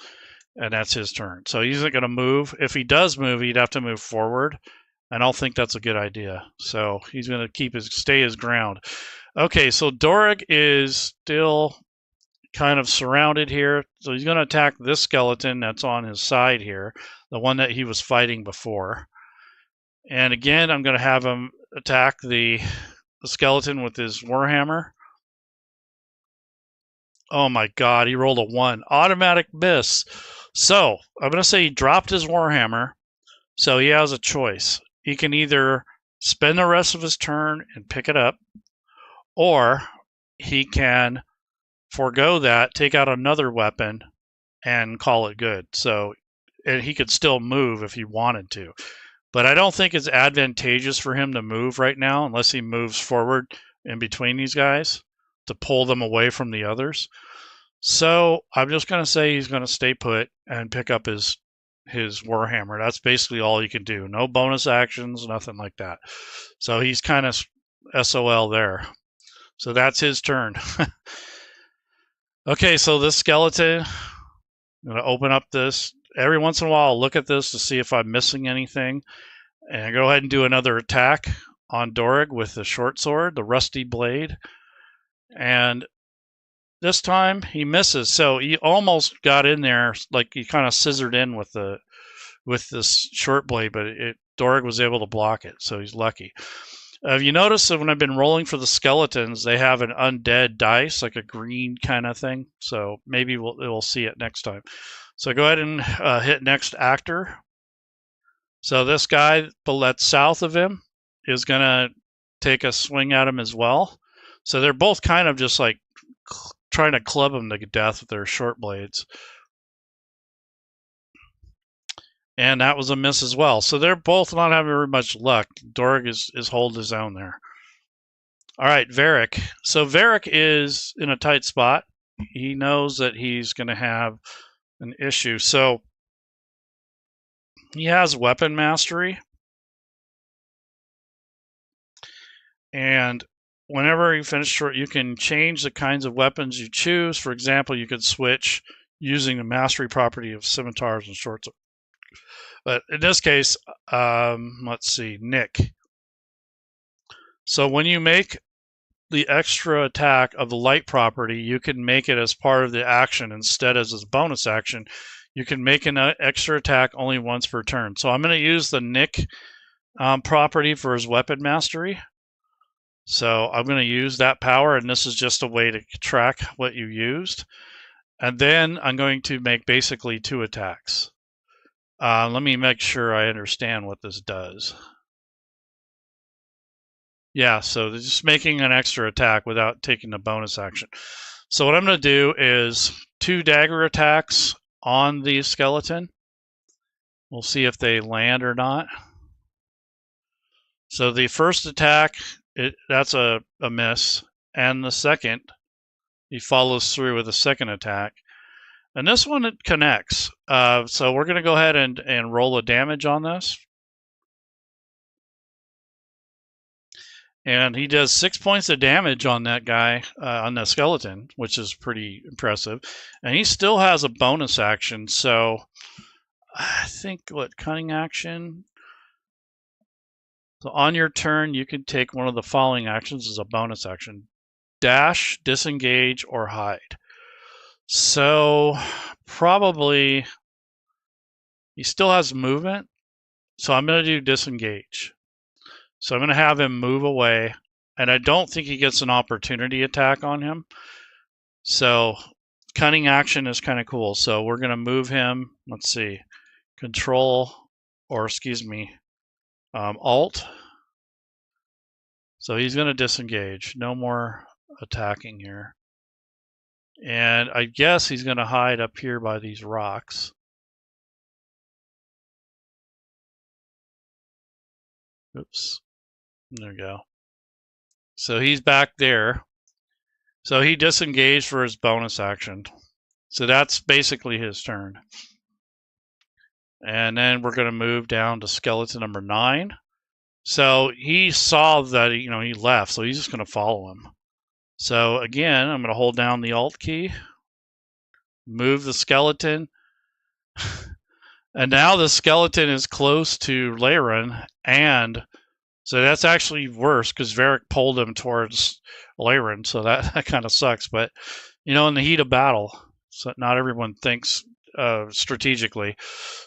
And that's his turn. So he's not going to move. If he does move, he'd have to move forward. I don't think that's a good idea. So he's going to stay his ground. Okay, so Dorag is still kind of surrounded here. So he's going to attack this skeleton that's on his side here, the one that he was fighting before. And again, I'm going to have him attack the skeleton with his warhammer. Oh my god, he rolled a 1. Automatic miss. So, I'm going to say he dropped his Warhammer, so he has a choice. He can either spend the rest of his turn and pick it up, or he can forego that, take out another weapon, and call it good. So he could still move if he wanted to. But I don't think it's advantageous for him to move right now unless he moves forward in between these guys to pull them away from the others. So I'm just going to say he's going to stay put and pick up his Warhammer. That's basically all he can do. No bonus actions, nothing like that. So he's kind of SOL there. So that's his turn. Okay, so this skeleton, I'm going to open up this. Every once in a while, I'll look at this to see if I'm missing anything. And go ahead and do another attack on Dorig with the short sword, the rusty blade. And this time he misses. So he almost got in there, like he kind of scissored in with this short blade, but Dorig was able to block it, so he's lucky. Have you noticed that when I've been rolling for the skeletons, they have an undead dice, like a green kind of thing? So maybe we'll see it next time. So go ahead and hit next actor. So this guy that's south of him is going to take a swing at him as well. So they're both kind of just like trying to club him to death with their short blades. And that was a miss as well. So they're both not having very much luck. Dorig is holding his own there. All right, Varric. So Varric is in a tight spot. He knows that he's going to have an issue. So he has weapon mastery. And whenever you finish short, you can change the kinds of weapons you choose. For example, you could switch using the mastery property of scimitars and short swords. But in this case, let's see, Nick. So when you make the extra attack of the light property, you can make it as part of the action instead as a bonus action. You can make an extra attack only once per turn. So I'm going to use the Nick property for his weapon mastery. So I'm going to use that power, and this is just a way to track what you used. And then I'm going to make basically 2 attacks. Let me make sure I understand what this does. Yeah, so they're just making an extra attack without taking the bonus action. So what I'm going to do is 2 dagger attacks on the skeleton. We'll see if they land or not. So the first attack, that's a miss. And the second, he follows through with a second attack. And this one, it connects. So we're going to go ahead and roll a damage on this. And he does 6 points of damage on that guy, on the skeleton, which is pretty impressive. And he still has a bonus action. So I think, cunning action? So on your turn, you can take one of the following actions as a bonus action. Dash, disengage, or hide. So probably he still has movement. So I'm going to do disengage. So I'm going to have him move away. And I don't think he gets an opportunity attack on him. So cunning action is kind of cool. So we're going to move him. Let's see. Control, or excuse me, Alt. So he's going to disengage. No more attacking here. And I guess he's going to hide up here by these rocks. Oops. There we go. So he's back there. So he disengaged for his bonus action. So that's basically his turn. And then we're going to move down to skeleton number 9. So he saw that he left, so he's just going to follow him. So again, I'm going to hold down the Alt key, move the skeleton, and now the skeleton is close to Leyren, and so that's actually worse because Varric pulled him towards Leyren, so that kind of sucks. But in the heat of battle, so not everyone thinks strategically.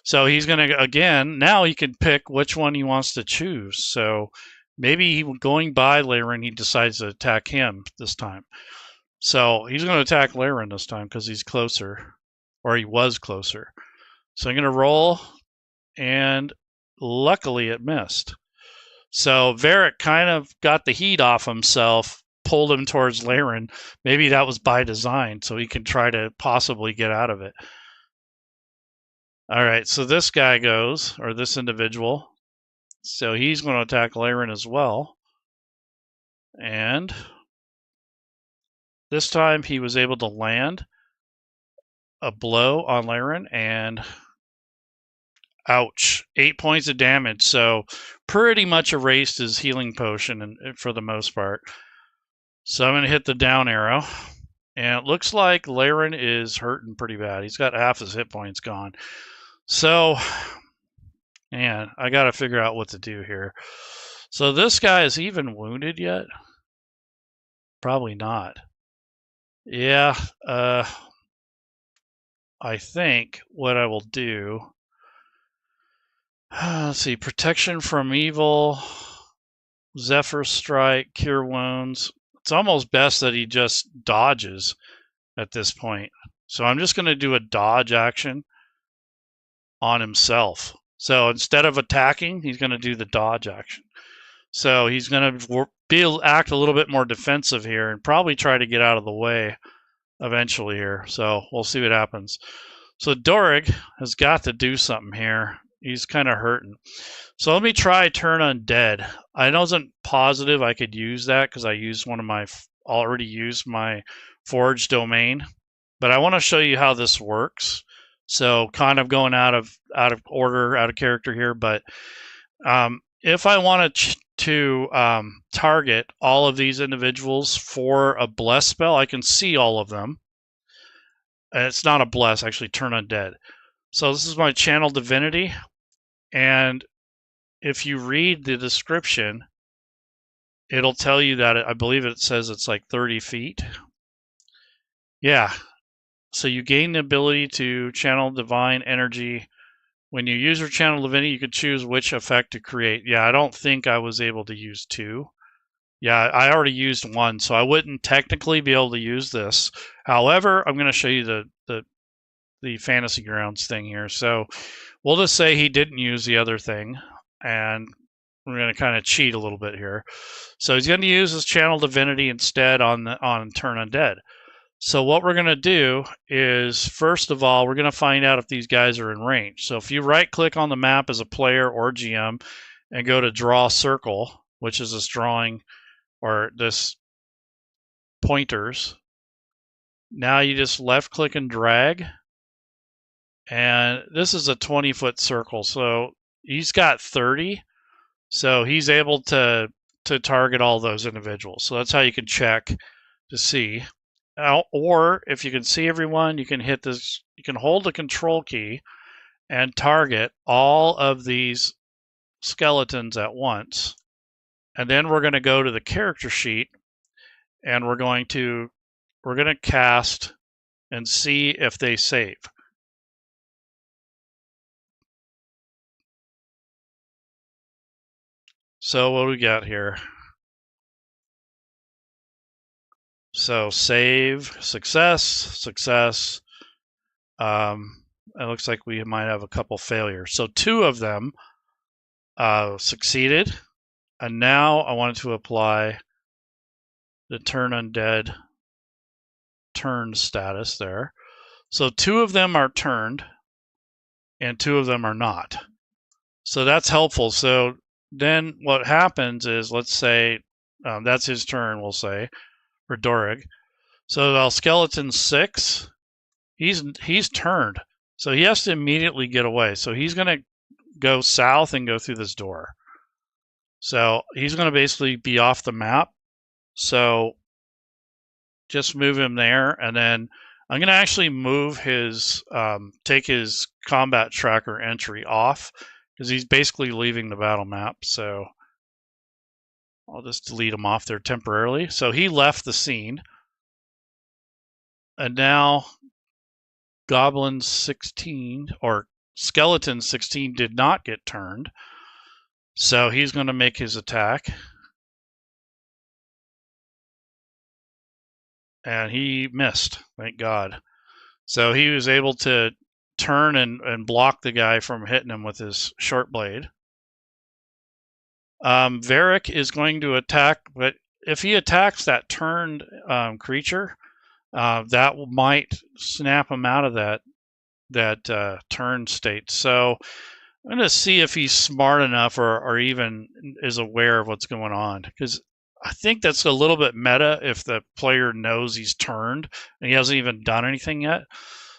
So he's going to, again, now he can pick which one he wants to choose. So maybe going by Leyren, he decides to attack him this time. So he's going to attack Laren this time because he's closer, or he was closer. So I'm going to roll, and luckily it missed. So Varric kind of got the heat off himself, pulled him towards Laren. Maybe that was by design, so he can try to possibly get out of it. All right, so this guy goes, or this individual. So he's going to attack Laren as well. And this time he was able to land a blow on Laren, and ouch, 8 points of damage. So pretty much erased his healing potion for the most part. So I'm going to hit the down arrow. And it looks like Laren is hurting pretty bad. He's got half his hit points gone. So, man, I got to figure out what to do here. So this guy is even wounded yet? Probably not. Yeah, I think what I will do, let's see, protection from evil, Zephyr Strike, cure wounds. It's almost best that he just dodges at this point. So I'm just going to do a dodge action on himself. So instead of attacking, he's going to do the dodge action. So he's going to act a little bit more defensive here and probably try to get out of the way eventually here. So we'll see what happens. So Dorig has got to do something here. He's kind of hurting. So let me try turn undead. I wasn't positive I could use that because I used already used my forge domain. But I want to show you how this works. So kind of going out of order, out of character here. But if I want to target all of these individuals for a bless spell, I can see all of them. It's not a bless, actually turn undead. So this is my channel divinity, and if you read the description, it'll tell you that I believe it says it's like 30 feet. Yeah. So you gain the ability to channel divine energy. When you use your channel divinity, you could choose which effect to create. Yeah, I don't think I was able to use 2. Yeah, I already used 1, so I wouldn't technically be able to use this. However, I'm going to show you the Fantasy Grounds thing here. So we'll just say he didn't use the other thing, and we're going to kind of cheat a little bit here. So he's going to use his channel divinity instead on turn undead. So what we're going to do is, first of all, we're going to find out if these guys are in range. So if you right click on the map as a player or GM and go to draw circle, which is this drawing or this pointers, now you just left click and drag, and this is a 20-foot circle. So he's got 30, so he's able to target all those individuals. So that's how you can check to see. Or if you can see everyone, you can hit this, you can hold the control key and target all of these skeletons at once. And then we're going to go to the character sheet, and we're going to cast and see if they save. So what do we got here? So save, success, success. It looks like we might have a couple failures. So 2 of them succeeded, and now I wanted to apply the turn undead turned status there. So 2 of them are turned, and 2 of them are not. So that's helpful. So then what happens is, let's say that's his turn, we'll say, for Dorig. So while skeleton 6, he's turned. So he has to immediately get away. So he's going to go south and go through this door. So he's going to basically be off the map. So just move him there, and then I'm going to actually move his, take his combat tracker entry off, because he's basically leaving the battle map. So I'll just delete him off there temporarily. So he left the scene. And now Goblin 16, or Skeleton 16, did not get turned. So he's going to make his attack. and he missed, thank God. So he was able to turn and block the guy from hitting him with his short blade. Varric is going to attack, but if he attacks that turned creature, that might snap him out of that turn state. So I'm going to see if he's smart enough or even is aware of what's going on, because I think that's a little bit meta if the player knows he's turned and he hasn't even done anything yet.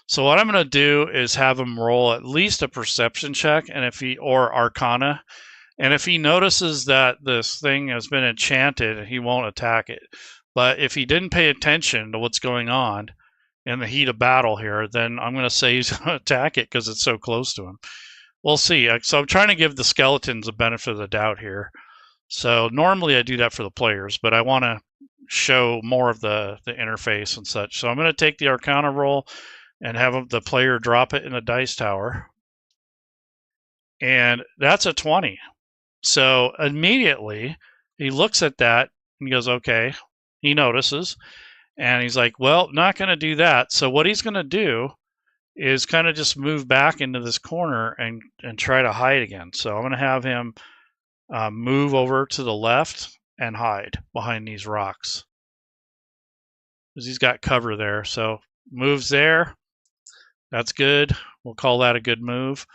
So what I'm going to do is have him roll at least a perception check, and or Arcana, and if he notices that this thing has been enchanted, he won't attack it. But if he didn't pay attention to what's going on in the heat of battle here, then I'm going to say he's going to attack it because it's so close to him. We'll see. So I'm trying to give the skeletons a benefit of the doubt here. So normally I do that for the players, but I want to show more of the interface and such. So I'm going to take the Arcana roll and have the player drop it in the dice tower. And that's a 20. So immediately he looks at that and he goes, okay, he notices. And he's like, well, not going to do that. So what he's going to do is kind of just move back into this corner and try to hide again. So I'm going to have him move over to the left and hide behind these rocks, because he's got cover there. So moves there. That's good. We'll call that a good move.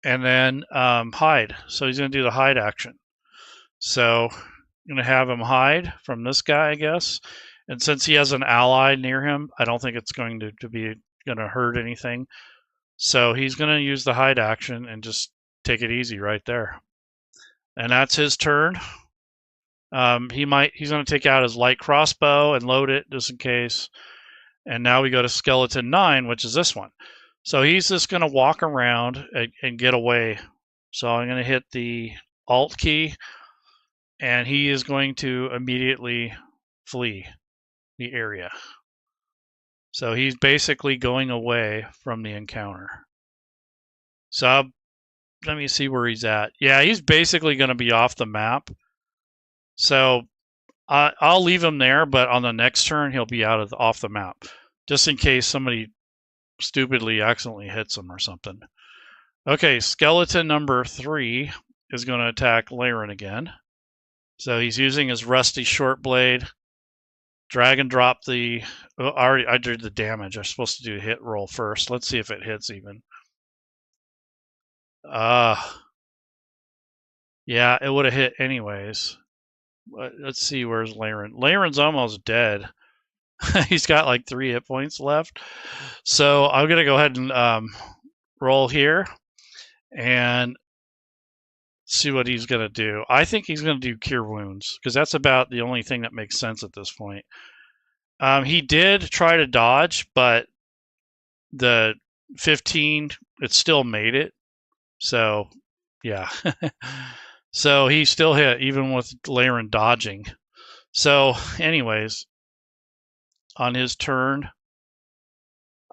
And then hide. So he's going to do the hide action. So I'm going to have him hide from this guy, I guess. And since he has an ally near him, I don't think it's going to hurt anything. So he's going to use the hide action and just take it easy right there. And that's his turn. He's going to take out his light crossbow and load it just in case. And now we go to skeleton 9, which is this one. So he's just going to walk around and get away. So I'm going to hit the Alt key, and he is going to immediately flee the area. So he's basically going away from the encounter. So let me see where he's at. Yeah, he's basically going to be off the map. So I'll leave him there, but on the next turn he'll be off the map, just in case somebody stupidly accidentally hits him or something. Okay, skeleton number 3 is going to attack Laren again. So he's using his rusty short blade. Drag and drop the... Oh, I did the damage. I'm supposed to do a hit roll first. Let's see if it hits even. Yeah, it would have hit anyways. Let's see, where's Laren? Laren's almost dead. He's got like 3 hit points left. So I'm going to go ahead and roll here and see what he's going to do. I think he's going to do Cure Wounds, because that's about the only thing that makes sense at this point. He did try to dodge, but the 15, it still made it. So, yeah. So he still hit, even with Laren dodging. So, anyways, on his turn,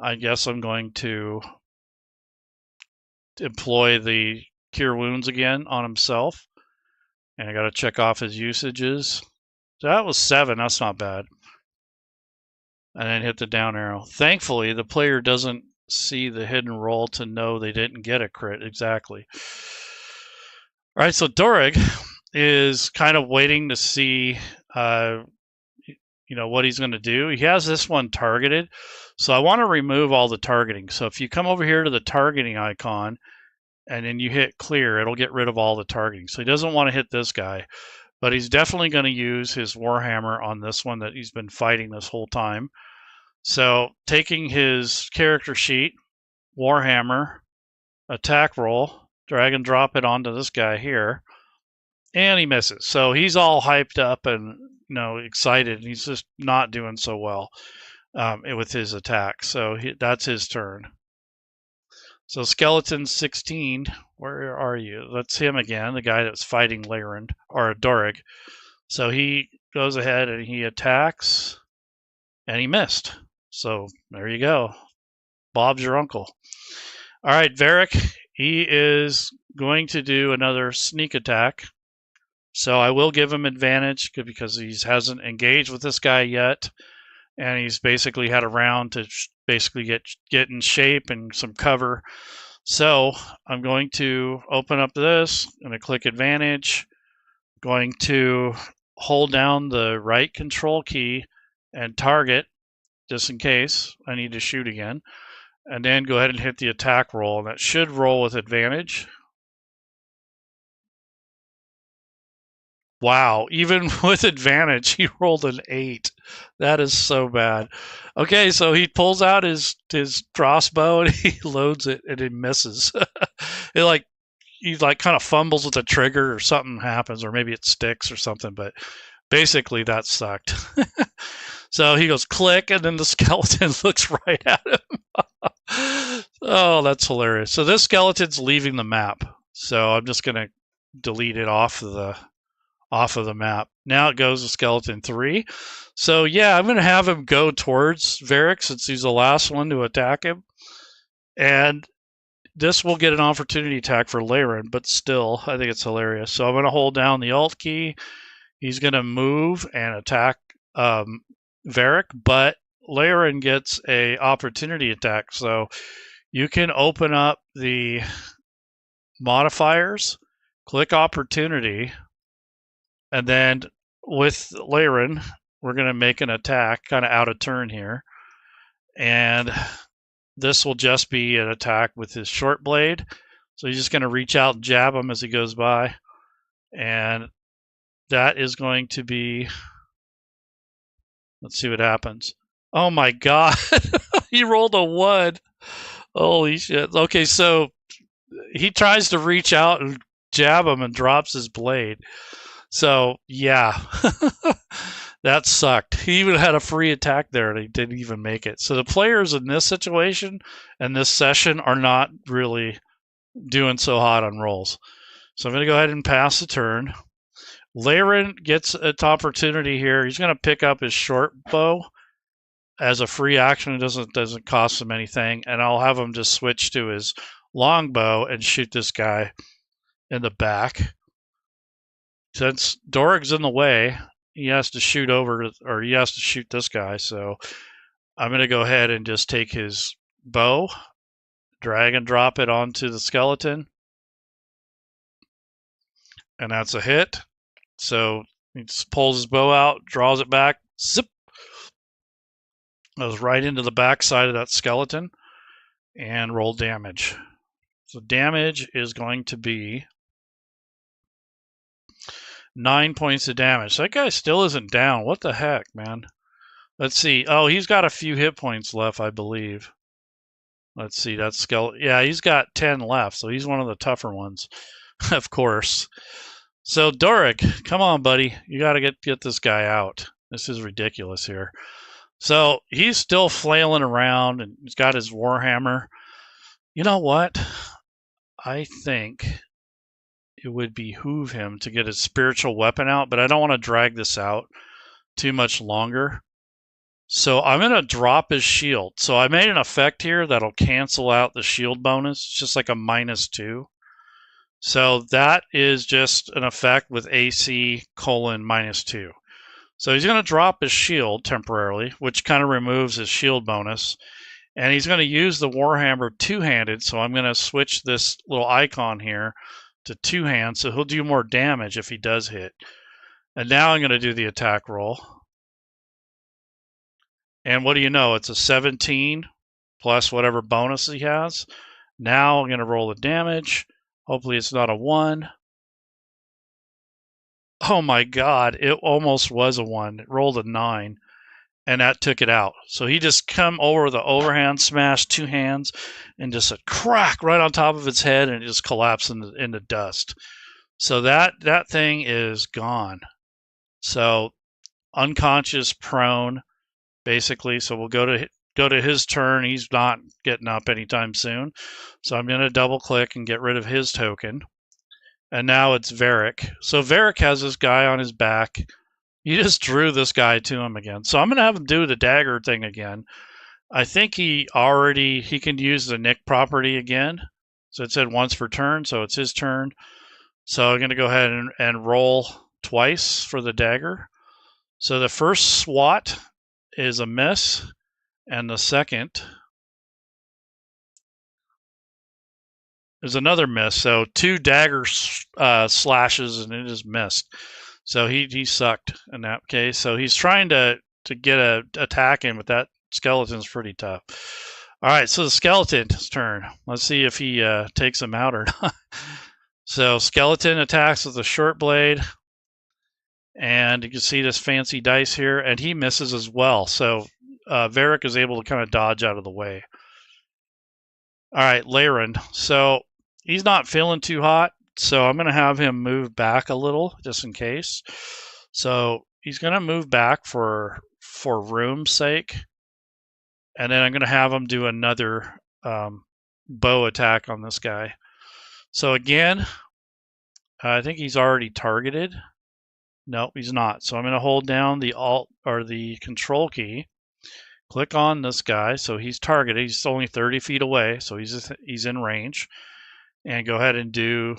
I guess I'm going to employ the Cure Wounds again on himself. And I got to check off his usages. So that was 7. That's not bad. And then hit the down arrow. Thankfully, the player doesn't see the hidden roll to know they didn't get a crit exactly. All right, so Dorig is kind of waiting to see, what he's going to do. He has this one targeted, so I want to remove all the targeting. So if you come over here to the targeting icon, and then you hit clear, it'll get rid of all the targeting. So he doesn't want to hit this guy, but he's definitely going to use his Warhammer on this one that he's been fighting this whole time. So taking his character sheet, Warhammer, attack roll, drag and drop it onto this guy here, and he misses. So he's all hyped up and excited, and he's just not doing so well with his attack. So that's his turn. So skeleton 16, where are you? That's him again, the guy that's fighting Laren, or Dorig. So he goes ahead and he attacks, and he missed. So there you go. Bob's your uncle. All right, Varric, he is going to do another sneak attack. So I will give him advantage because he hasn't engaged with this guy yet. and he's basically had a round to basically get in shape and some cover. So I'm going to open up this, I'm going to click advantage, going to hold down the right control key and target just in case I need to shoot again, and then go ahead and hit the attack roll, and that should roll with advantage. Wow, even with advantage, he rolled an 8. That is so bad. Okay, so he pulls out his crossbow and he loads it and it misses. He kind of fumbles with the trigger or something happens, or maybe it sticks or something, but basically that sucked. So he goes click, and then the skeleton looks right at him. Oh, that's hilarious. So this skeleton's leaving the map. So I'm just gonna delete it off of the map. Now it goes to skeleton 3. So yeah, I'm gonna have him go towards Varric since he's the last one to attack him. And this will get an opportunity attack for Laren, but still, I think it's hilarious. So I'm gonna hold down the Alt key. He's gonna move and attack Varric, but Laren gets a opportunity attack. So you can open up the modifiers, click opportunity, and then with Laren, we're going to make an attack kind of out of turn here. And this will just be an attack with his short blade. So he's just going to reach out and jab him as he goes by. And that is going to be, let's see what happens. Oh my God, he rolled a 1. Holy shit. Okay, so he tries to reach out and jab him and drops his blade. So yeah, that sucked. He even had a free attack there and he didn't even make it. So the players in this situation and this session are not really doing so hot on rolls. So I'm going to go ahead and pass the turn. Laren gets an opportunity here. He's going to pick up his short bow as a free action. It doesn't cost him anything, and I'll have him just switch to his longbow and shoot this guy in the back. Since Dorig's in the way, he has to shoot over, or he has to shoot this guy. So I'm going to go ahead and just take his bow, drag and drop it onto the skeleton, and that's a hit. So he just pulls his bow out, draws it back, zip. Goes right into the back side of that skeleton and roll damage. So damage is going to be 9 points of damage. So that guy still isn't down. What the heck, man? Let's see. Oh, he's got a few hit points left, I believe. Let's see. That skeleton. Yeah, he's got 10 left, so he's one of the tougher ones, of course. So Dorig, come on, buddy. You got to get this guy out. This is ridiculous here. So he's still flailing around, and he's got his warhammer. You know what? I think it would behoove him to get his spiritual weapon out, but I don't want to drag this out too much longer. So I'm going to drop his shield. So I made an effect here that'll cancel out the shield bonus. It's just like a -2. So that is just an effect with AC :-2. So he's going to drop his shield temporarily, which kind of removes his shield bonus. And he's going to use the Warhammer two-handed, so I'm going to switch this little icon here to two-hand, so he'll do more damage if he does hit. And now I'm going to do the attack roll. And what do you know? It's a 17 plus whatever bonus he has. Now I'm going to roll the damage. Hopefully it's not a 1. Oh my God, it almost was a 1. It rolled a 9, and that took it out. So he just come over the overhand smash, two hands, and just a crack right on top of its head, and it just collapsed into dust. So that thing is gone. So unconscious, prone, basically. So we'll go to his turn. He's not getting up anytime soon. So I'm going to double click and get rid of his token. And now it's Varric. So Varric has this guy on his back. He just drew this guy to him again. So I'm going to have him do the dagger thing again. I think he can use the Nick property again. So it said once per turn, so it's his turn. So I'm going to go ahead and roll twice for the dagger. So the first swat is a miss, and the second is another miss. So 2 dagger slashes, and it is missed. So he sucked in that case. So he's trying to get a attack in, but that skeleton's pretty tough. All right, so the skeleton's turn. Let's see if he takes him out or not. So skeleton attacks with a short blade, and you can see this fancy dice here, and he misses as well. So Varric is able to kind of dodge out of the way. All right, Laren. So he's not feeling too hot, so I'm going to have him move back a little just in case. So he's going to move back for room's sake, and then I'm going to have him do another bow attack on this guy. So again, I think he's already targeted. No, he's not. So I'm going to hold down the Alt or the Control key. Click on this guy. So he's targeted. He's only 30 feet away, so he's in range. And go ahead and do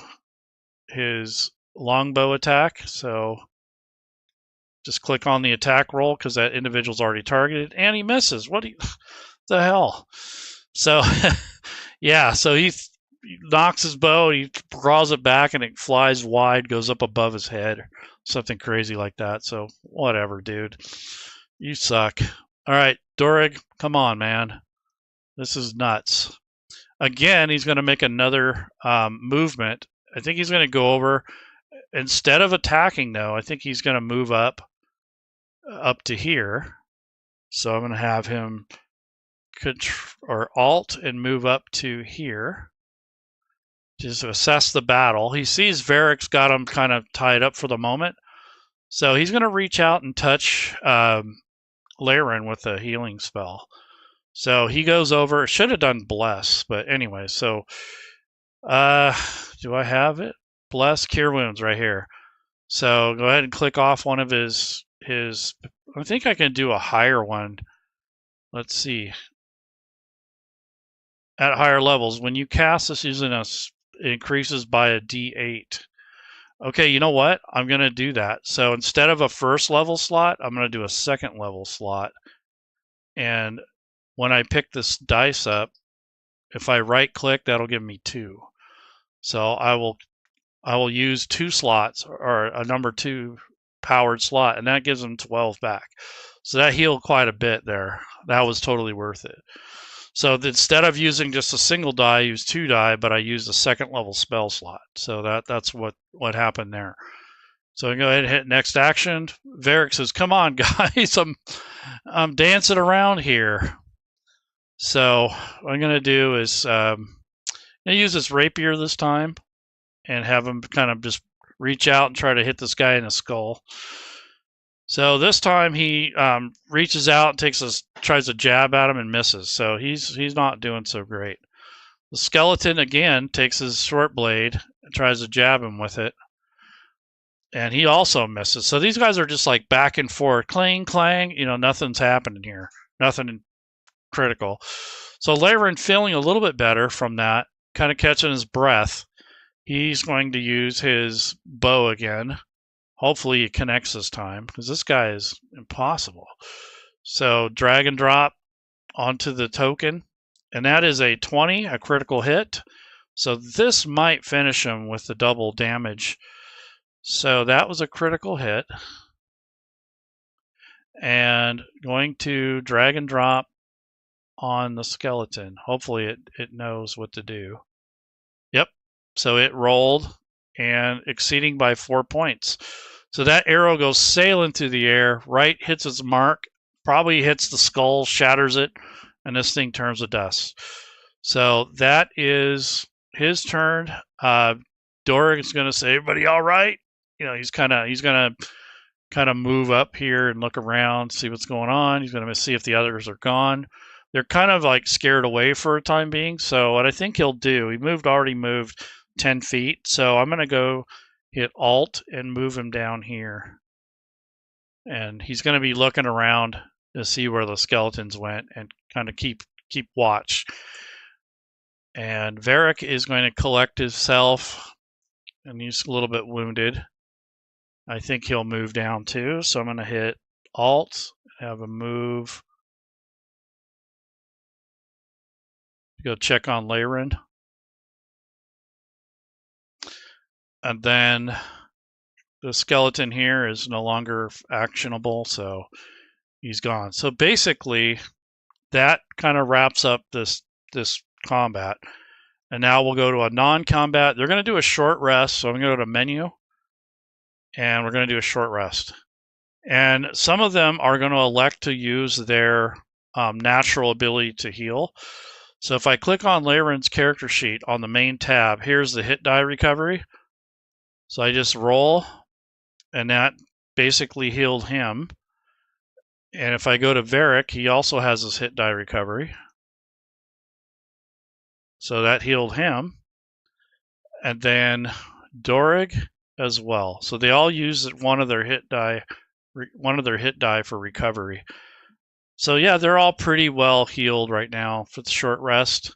his longbow attack. So just click on the attack roll because that individual's already targeted, and he misses. What the hell? So yeah, so he knocks his bow, he draws it back, and it flies wide, goes up above his head, something crazy like that. So whatever, dude, you suck. All right, Dorig, come on, man, this is nuts. Again, he's going to make another movement. I think he's going to go over, instead of attacking though, I think he's going to move up to here. So I'm going to have him Alt and move up to here. Just to assess the battle. He sees Varric's got him kind of tied up for the moment. So he's going to reach out and touch Laren with a healing spell. So he goes over. Should have done Bless, but anyway. So do I have it? Bless, Cure Wounds right here. So go ahead and click off one of his. I think I can do a higher one. Let's see. At higher levels, when you cast this using it increases by a D8. Okay, you know what? I'm going to do that. So instead of a first level slot, I'm going to do a second level slot. And when I pick this dice up, if I right click, that'll give me 2. So I will use 2 slots, or a number 2 powered slot, and that gives them 12 back. So that healed quite a bit there. That was totally worth it. So instead of using just a single die, I used 2 die, but I used a second level spell slot. So that's what happened there. So I go ahead and hit next action. Varric says, "Come on, guys, I'm dancing around here." So what I'm gonna do is I'm gonna use this rapier this time, and have him kind of just reach out and try to hit this guy in the skull. So this time he reaches out, tries to jab at him, and misses. So he's not doing so great. The skeleton again takes his short blade and tries to jab him with it, and he also misses. So these guys are just like back and forth, clang, clang. You know, nothing's happening here, nothing critical. So Laren, feeling a little bit better from that, kind of catching his breath, he's going to use his bow again. Hopefully it connects this time, because this guy is impossible. So drag and drop onto the token, and that is a 20, a critical hit. So this might finish him with the double damage. So that was a critical hit. And going to drag and drop on the skeleton. Hopefully it knows what to do. Yep, so it rolled, and exceeding by 4 points. So that arrow goes sailing through the air, right, hits its mark, probably hits the skull, shatters it, and this thing turns to dust. So that is his turn. Dorig is going to say, "Everybody all right?" You know, he's going to move up here and look around, see what's going on. He's going to see if the others are gone. They're kind of like scared away for a time being. So what I think he'll do, he already moved 10 feet. So I'm going to go hit Alt and move him down here. And he's going to be looking around to see where the skeletons went and kind of keep watch. And Varric is going to collect himself, and he's a little bit wounded. I think he'll move down too. So I'm going to hit Alt have a move. Go check on Layron. And then the skeleton here is no longer actionable, so he's gone. So basically, that kind of wraps up this combat. And now we'll go to a non-combat. They're going to do a short rest, so I'm going to go to menu, and we're going to do a short rest. And some of them are going to elect to use their natural ability to heal. So if I click on Layron's character sheet on the main tab, here's the hit die recovery. So I just roll, and that basically healed him. And if I go to Varric, he also has his hit die recovery. So that healed him. And then Dorig as well. So they all use one of their hit die for recovery. So yeah, they're all pretty well healed right now for the short rest,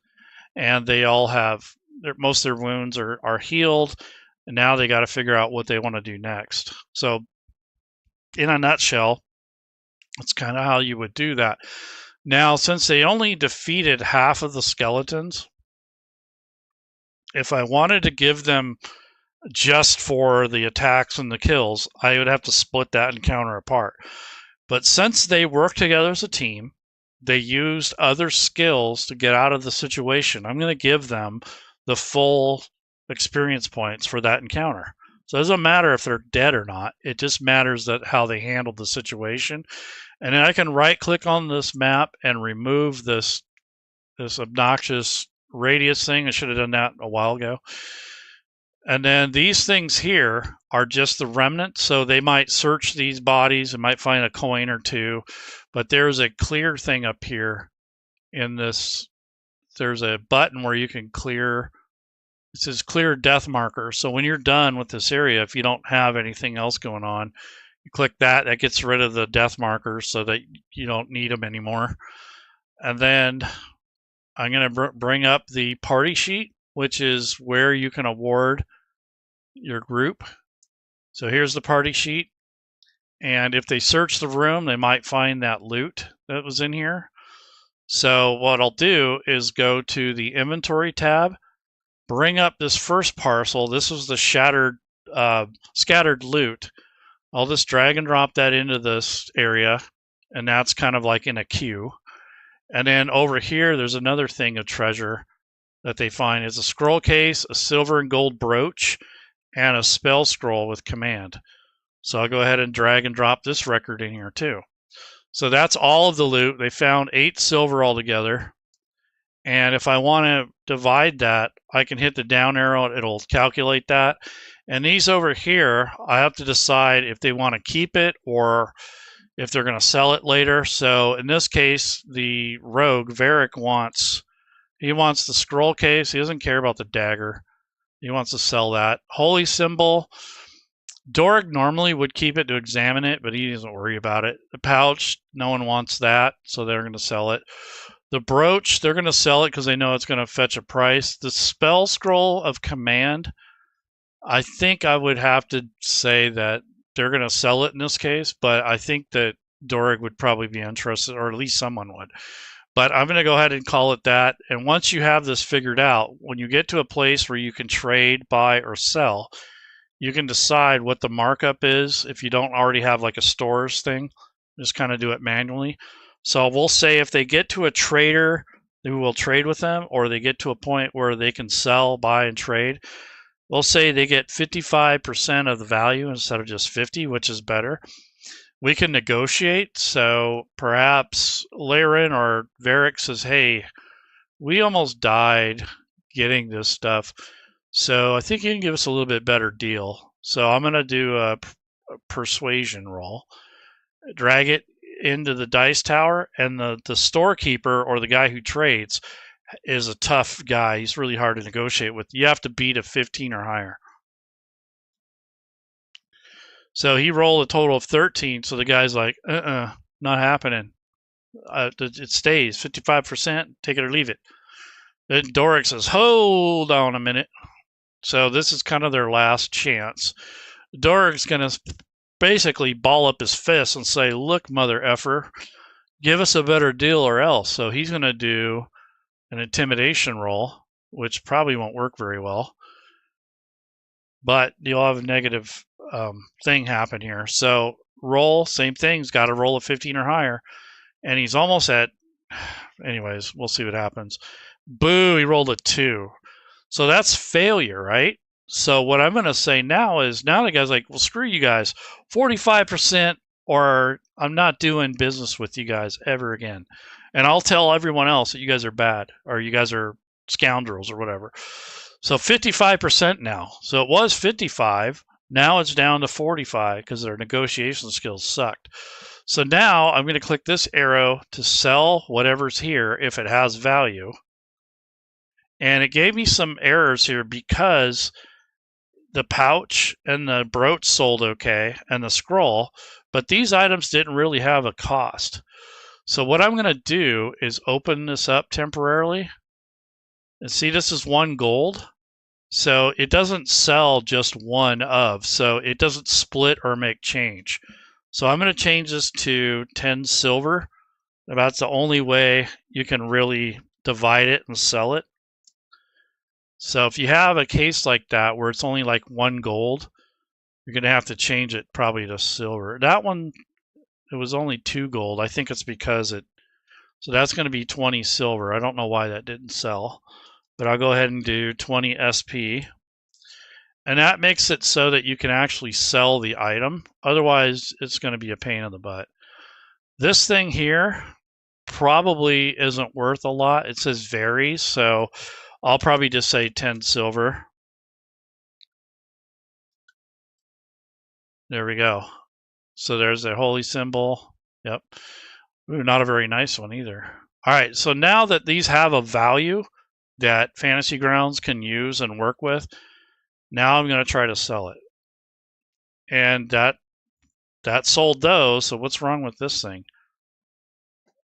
and they all have most of their wounds are healed, and now they got to figure out what they want to do next. So in a nutshell, that's kind of how you would do that. Now, since they only defeated half of the skeletons, if I wanted to give them just for the attacks and the kills, I would have to split that encounter apart. But since they work together as a team, they used other skills to get out of the situation, I'm going to give them the full experience points for that encounter. So it doesn't matter if they're dead or not. It just matters that how they handled the situation. And then I can right-click on this map and remove this obnoxious radius thing. I should have done that a while ago. And then these things here are just the remnants. So they might search these bodies and might find a coin or two. But there's a clear thing up here in this. There's a button where you can clear. It says clear death marker. So when you're done with this area, if you don't have anything else going on, you click that. That gets rid of the death markers so that you don't need them anymore. And then I'm going to bring up the party sheet, which is where you can award your group. So here's the party sheet. And if they search the room, they might find that loot that was in here. So what I'll do is go to the inventory tab, bring up this first parcel. This was the scattered loot. I'll just drag and drop that into this area, and that's kind of like in a queue. And then over here, there's another thing of treasure that they find. It's a scroll case, a silver and gold brooch, and a spell scroll with command. So I'll go ahead and drag and drop this record in here too. So that's all of the loot. They found 8 silver altogether. And if I want to divide that, I can hit the down arrow. It'll calculate that. And these over here, I have to decide if they want to keep it or if they're going to sell it later. So in this case, the rogue, Varric, wants the scroll case. He doesn't care about the dagger. He wants to sell that. Holy symbol. Dorig normally would keep it to examine it, but he doesn't worry about it. The pouch, no one wants that, so they're going to sell it. The brooch, they're going to sell it because they know it's going to fetch a price. The spell scroll of command, I think I would have to say that they're going to sell it in this case, but I think that Dorig would probably be interested, or at least someone would. But I'm going to go ahead and call it that. And once you have this figured out, when you get to a place where you can trade, buy, or sell, you can decide what the markup is if you don't already have like a stores thing. Just kind of do it manually. So we'll say if they get to a trader who will trade with them, or they get to a point where they can sell, buy, and trade, we'll say they get 55% of the value instead of just 50, which is better. We can negotiate. So perhaps Layron or Varric says, hey, we almost died getting this stuff, so I think you can give us a little bit better deal. So I'm going to do a persuasion roll, drag it into the dice tower, and the storekeeper, or the guy who trades, is a tough guy. He's really hard to negotiate with. You have to beat a 15 or higher. So he rolled a total of 13. So the guy's like, not happening. It stays 55%. Take it or leave it. Then Dorig says, hold on a minute. So this is kind of their last chance. Dorig's going to basically ball up his fist and say, look, mother effer, give us a better deal or else. So he's going to do an intimidation roll, which probably won't work very well. But you'll have a negative thing happen here. So roll, same thing. He's got to roll a 15 or higher. And he's almost at, anyways, we'll see what happens. Boo, he rolled a 2. So that's failure, right? So what I'm going to say now is, now the guy's like, well, screw you guys. 45% or I'm not doing business with you guys ever again. And I'll tell everyone else that you guys are bad or you guys are scoundrels or whatever. So 55% now. So it was 55. Now it's down to 45 because their negotiation skills sucked. So now I'm going to click this arrow to sell whatever's here if it has value. And it gave me some errors here because the pouch and the brooch sold okay and the scroll, but these items didn't really have a cost. So what I'm going to do is open this up temporarily. And see, this is 1 gold. So it doesn't sell just one of, so it doesn't split or make change. So I'm going to change this to 10 silver. That's the only way you can really divide it and sell it. So if you have a case like that where it's only like 1 gold, you're going to have to change it probably to silver. That one, it was only 2 gold. I think it's because it, so that's going to be 20 silver. I don't know why that didn't sell, but I'll go ahead and do 20 SP. And that makes it so that you can actually sell the item. Otherwise, it's going to be a pain in the butt. This thing here probably isn't worth a lot. It says varies, so I'll probably just say 10 silver. There we go. So there's a holy symbol. Yep. Ooh, not a very nice one either. All right, so now that these have a value that Fantasy Grounds can use and work with, now I'm going to try to sell it. And that sold those, so what's wrong with this thing?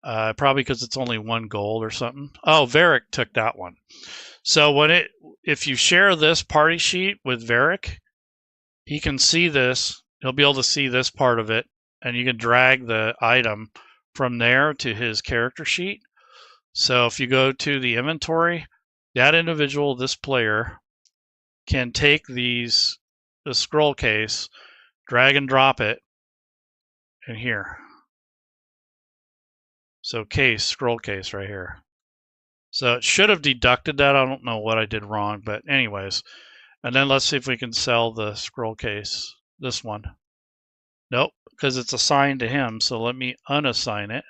Probably because it's only 1 gold or something. Oh, Varric took that one. So when if you share this party sheet with Varric, he can see this. He'll be able to see this part of it, and you can drag the item from there to his character sheet. So if you go to the inventory, that individual, this player, can take the scroll case, drag and drop it in here. So case, scroll case right here. So it should have deducted that. I don't know what I did wrong, but anyways. And then let's see if we can sell the scroll case, this one. Nope, because it's assigned to him. So let me unassign it.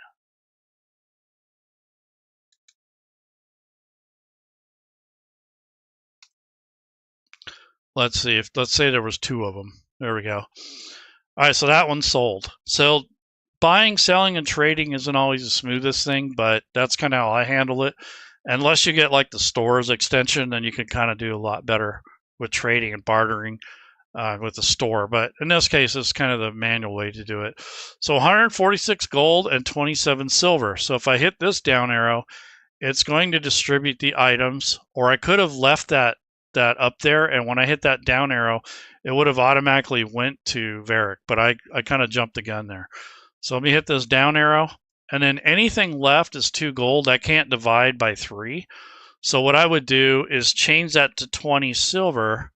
Let's see, let's say there was 2 of them. There we go. All right, so that one sold. So buying, selling, and trading isn't always the smoothest thing, but that's kind of how I handle it. Unless you get like the stores extension, then you can kind of do a lot better with trading and bartering with the store. But in this case, it's kind of the manual way to do it. So 146 gold and 27 silver. So if I hit this down arrow, it's going to distribute the items, or I could have left that up there, and when I hit that down arrow, it would have automatically went to Varric, but I kind of jumped the gun there. So let me hit this down arrow, and then anything left is 2 gold. I can't divide by 3. So what I would do is change that to 20 silver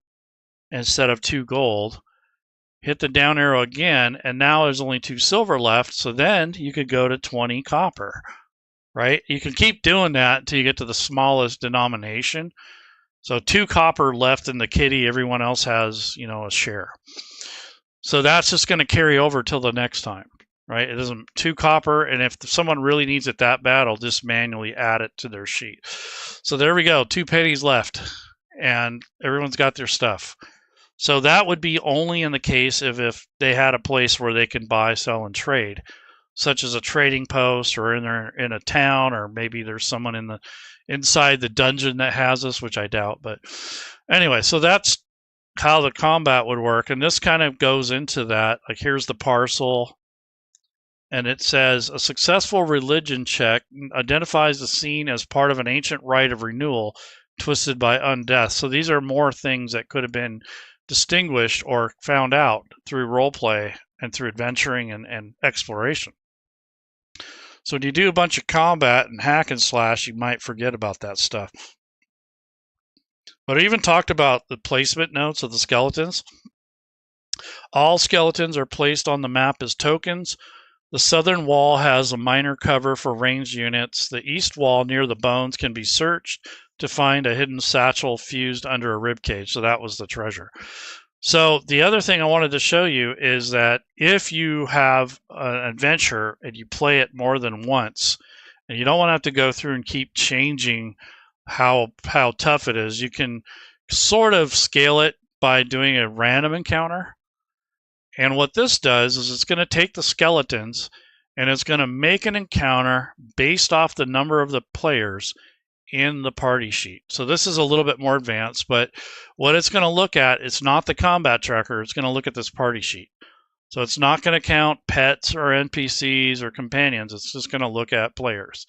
instead of 2 gold. Hit the down arrow again, and now there's only 2 silver left, so then you could go to 20 copper, right? You can keep doing that until you get to the smallest denomination. So 2 copper left in the kitty. Everyone else has, a share. So that's just going to carry over till the next time, right? It isn't 2 copper, and if someone really needs it that bad, I'll just manually add it to their sheet. So there we go, 2 pennies left, and everyone's got their stuff. So that would be only in the case of if they had a place where they can buy, sell, and trade, such as a trading post, or in a town, or maybe there's someone inside the dungeon that has this, which I doubt. But anyway, so that's how the combat would work. And this kind of goes into that. Like, here's the parcel, and it says a successful religion check identifies the scene as part of an ancient rite of renewal twisted by undeath. So these are more things that could have been distinguished or found out through roleplay and through adventuring and exploration. So when you do a bunch of combat and hack and slash, you might forget about that stuff. But I even talked about the placement notes of the skeletons. All skeletons are placed on the map as tokens. The southern wall has a minor cover for ranged units. The east wall near the bones can be searched to find a hidden satchel fused under a ribcage. So that was the treasure. So the other thing I wanted to show you is that if you have an adventure and you play it more than once, and you don't want to have to go through and keep changing how tough it is, you can sort of scale it by doing a random encounter. And what this does is it's going to take the skeletons and it's going to make an encounter based off the number of the players in the party sheet. So this is a little bit more advanced, but what it's going to look at, it's not the combat tracker, it's going to look at this party sheet. So it's not going to count pets or NPCs or companions, it's just going to look at players.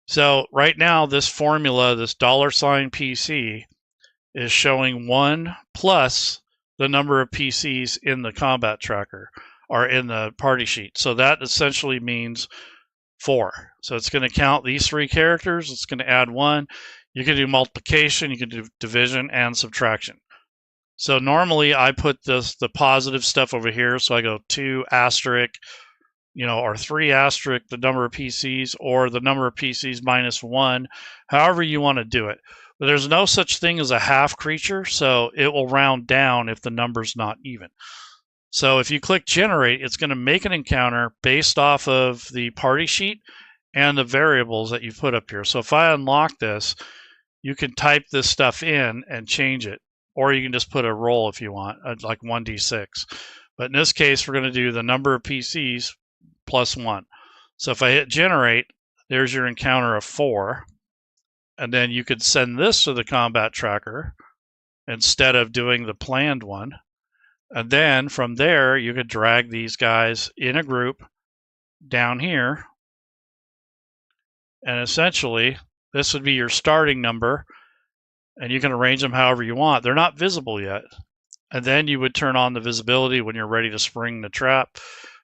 So right now, this formula, this $PC, is showing 1 plus the number of PCs in the combat tracker or in the party sheet. So that essentially means 4. So it's going to count these 3 characters. It's going to add 1. You can do multiplication, you can do division and subtraction. So normally I put the positive stuff over here. So I go 2 asterisk, or 3 asterisk the number of PCs, or the number of PCs minus 1, however you want to do it. But there's no such thing as a half creature, so it will round down if the number's not even. So if you click generate, it's going to make an encounter based off of the party sheet and the variables that you put up here. So if I unlock this, you can type this stuff in and change it, or you can just put a roll if you want, like 1d6. But in this case, we're going to do the number of PCs plus 1. So if I hit generate, there's your encounter of 4. And then you could send this to the combat tracker instead of doing the planned one. And then from there, you could drag these guys in a group down here. And essentially, this would be your starting number. And you can arrange them however you want. They're not visible yet. And then you would turn on the visibility when you're ready to spring the trap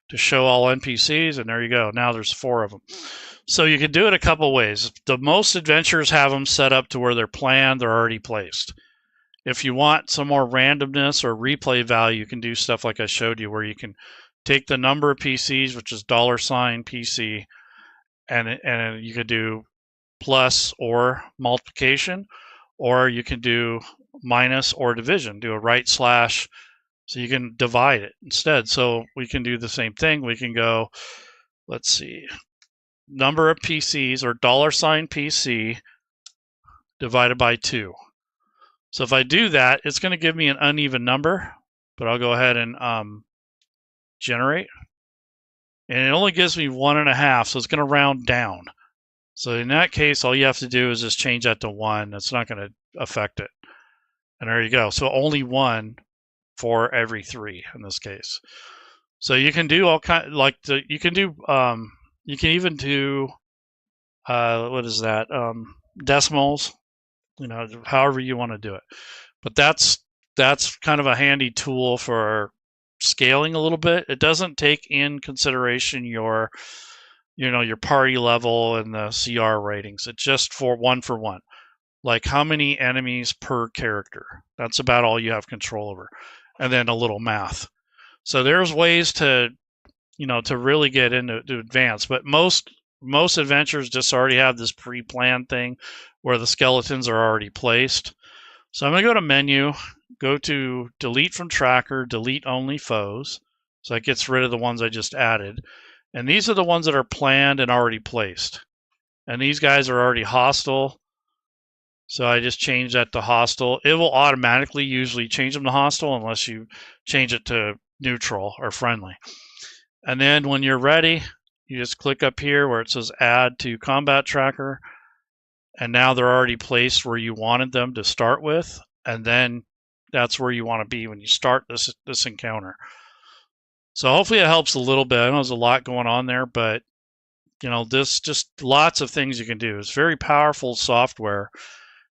to show all NPCs. And there you go. Now there's 4 of them. So you can do it a couple ways. The most adventures have them set up to where they're planned, they're already placed. If you want some more randomness or replay value, you can do stuff like I showed you, where you can take the number of PCs, which is $PC, and you could do plus or multiplication, or you can do minus or division, do a right slash, so you can divide it instead. So we can do the same thing. We can go, let's see, number of PCs, or $PC divided by 2. So if I do that, it's going to give me an uneven number, but I'll go ahead and generate. And it only gives me 1.5, so it's going to round down. So in that case, all you have to do is just change that to 1. That's not going to affect it. And there you go. So only 1 for every 3 in this case. So you can do all kind, like you can even do what is that? Decimals. However you want to do it. But that's kind of a handy tool for scaling a little bit. It doesn't take in consideration your party level and the CR ratings. It's just for one, like how many enemies per character. That's about all you have control over, and then a little math. So there's ways to really get into advance, but most adventures just already have this pre-planned thing where the skeletons are already placed. So I'm going to go to menu, go to delete from tracker, delete only foes. So that gets rid of the ones I just added. And these are the ones that are planned and already placed. And these guys are already hostile. So I just change that to hostile. It will automatically usually change them to hostile unless you change it to neutral or friendly. And then when you're ready, you just click up here where it says add to combat tracker. And now they're already placed where you wanted them to start with. And then that's where you want to be when you start this encounter. So hopefully it helps a little bit. I know there's a lot going on there, but this just lots of things you can do. It's very powerful software.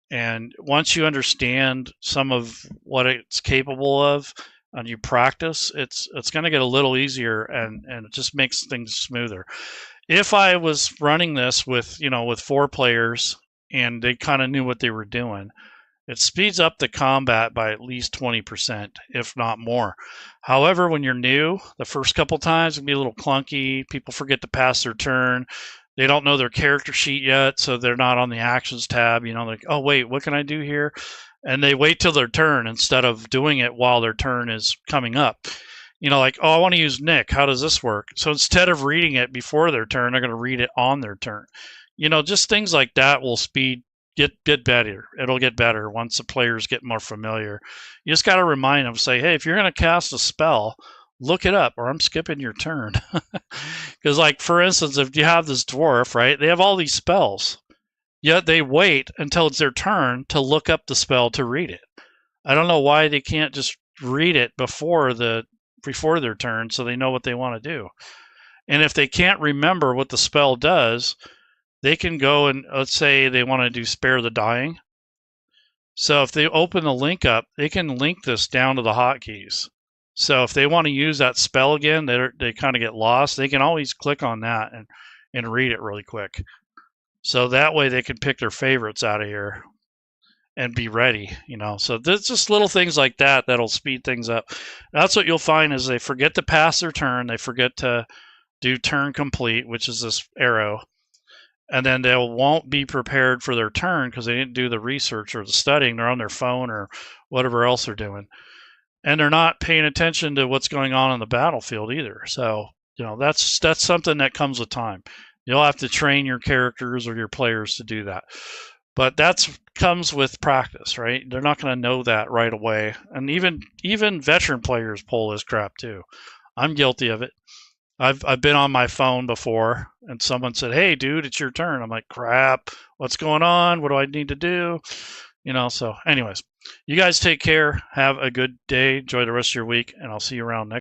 And once you understand some of what it's capable of, and you practice, it's going to get a little easier, and it just makes things smoother. If I was running this with, with 4 players and they kind of knew what they were doing, it speeds up the combat by at least 20%, if not more. However, when you're new, the first couple times it can be a little clunky. People forget to pass their turn. They don't know their character sheet yet, so they're not on the actions tab. Like, oh, wait, what can I do here? And they wait till their turn instead of doing it while their turn is coming up. Like, oh, I want to use Nick. How does this work? So instead of reading it before their turn, they're going to read it on their turn. Just things like that will get better. It'll get better once the players get more familiar. You just got to remind them, say, hey, if you're going to cast a spell, look it up, or I'm skipping your turn. Because, like, for instance, if you have this dwarf, right, they have all these spells, yet they wait until it's their turn to look up the spell to read it. I don't know why they can't just read it before their turn so they know what they want to do. And if they can't remember what the spell does, they can go and, let's say they want to do Spare the Dying. So if they open the link up, they can link this down to the hotkeys. So if they want to use that spell again, they kind of get lost. They can always click on that and read it really quick. So that way they can pick their favorites out of here and be ready, So there's just little things like that that'll speed things up. That's what you'll find is they forget to pass their turn. They forget to do turn complete, which is this arrow. And then they won't be prepared for their turn because they didn't do the research or the studying. They're on their phone or whatever else they're doing. And they're not paying attention to what's going on the battlefield either. So, that's something that comes with time. You'll have to train your characters or your players to do that. But that comes with practice, right? They're not going to know that right away. And even veteran players pull this crap too. I'm guilty of it. I've been on my phone before and someone said, hey, dude, it's your turn. I'm like, crap, what's going on? What do I need to do? So anyways, you guys take care. Have a good day. Enjoy the rest of your week, and I'll see you around next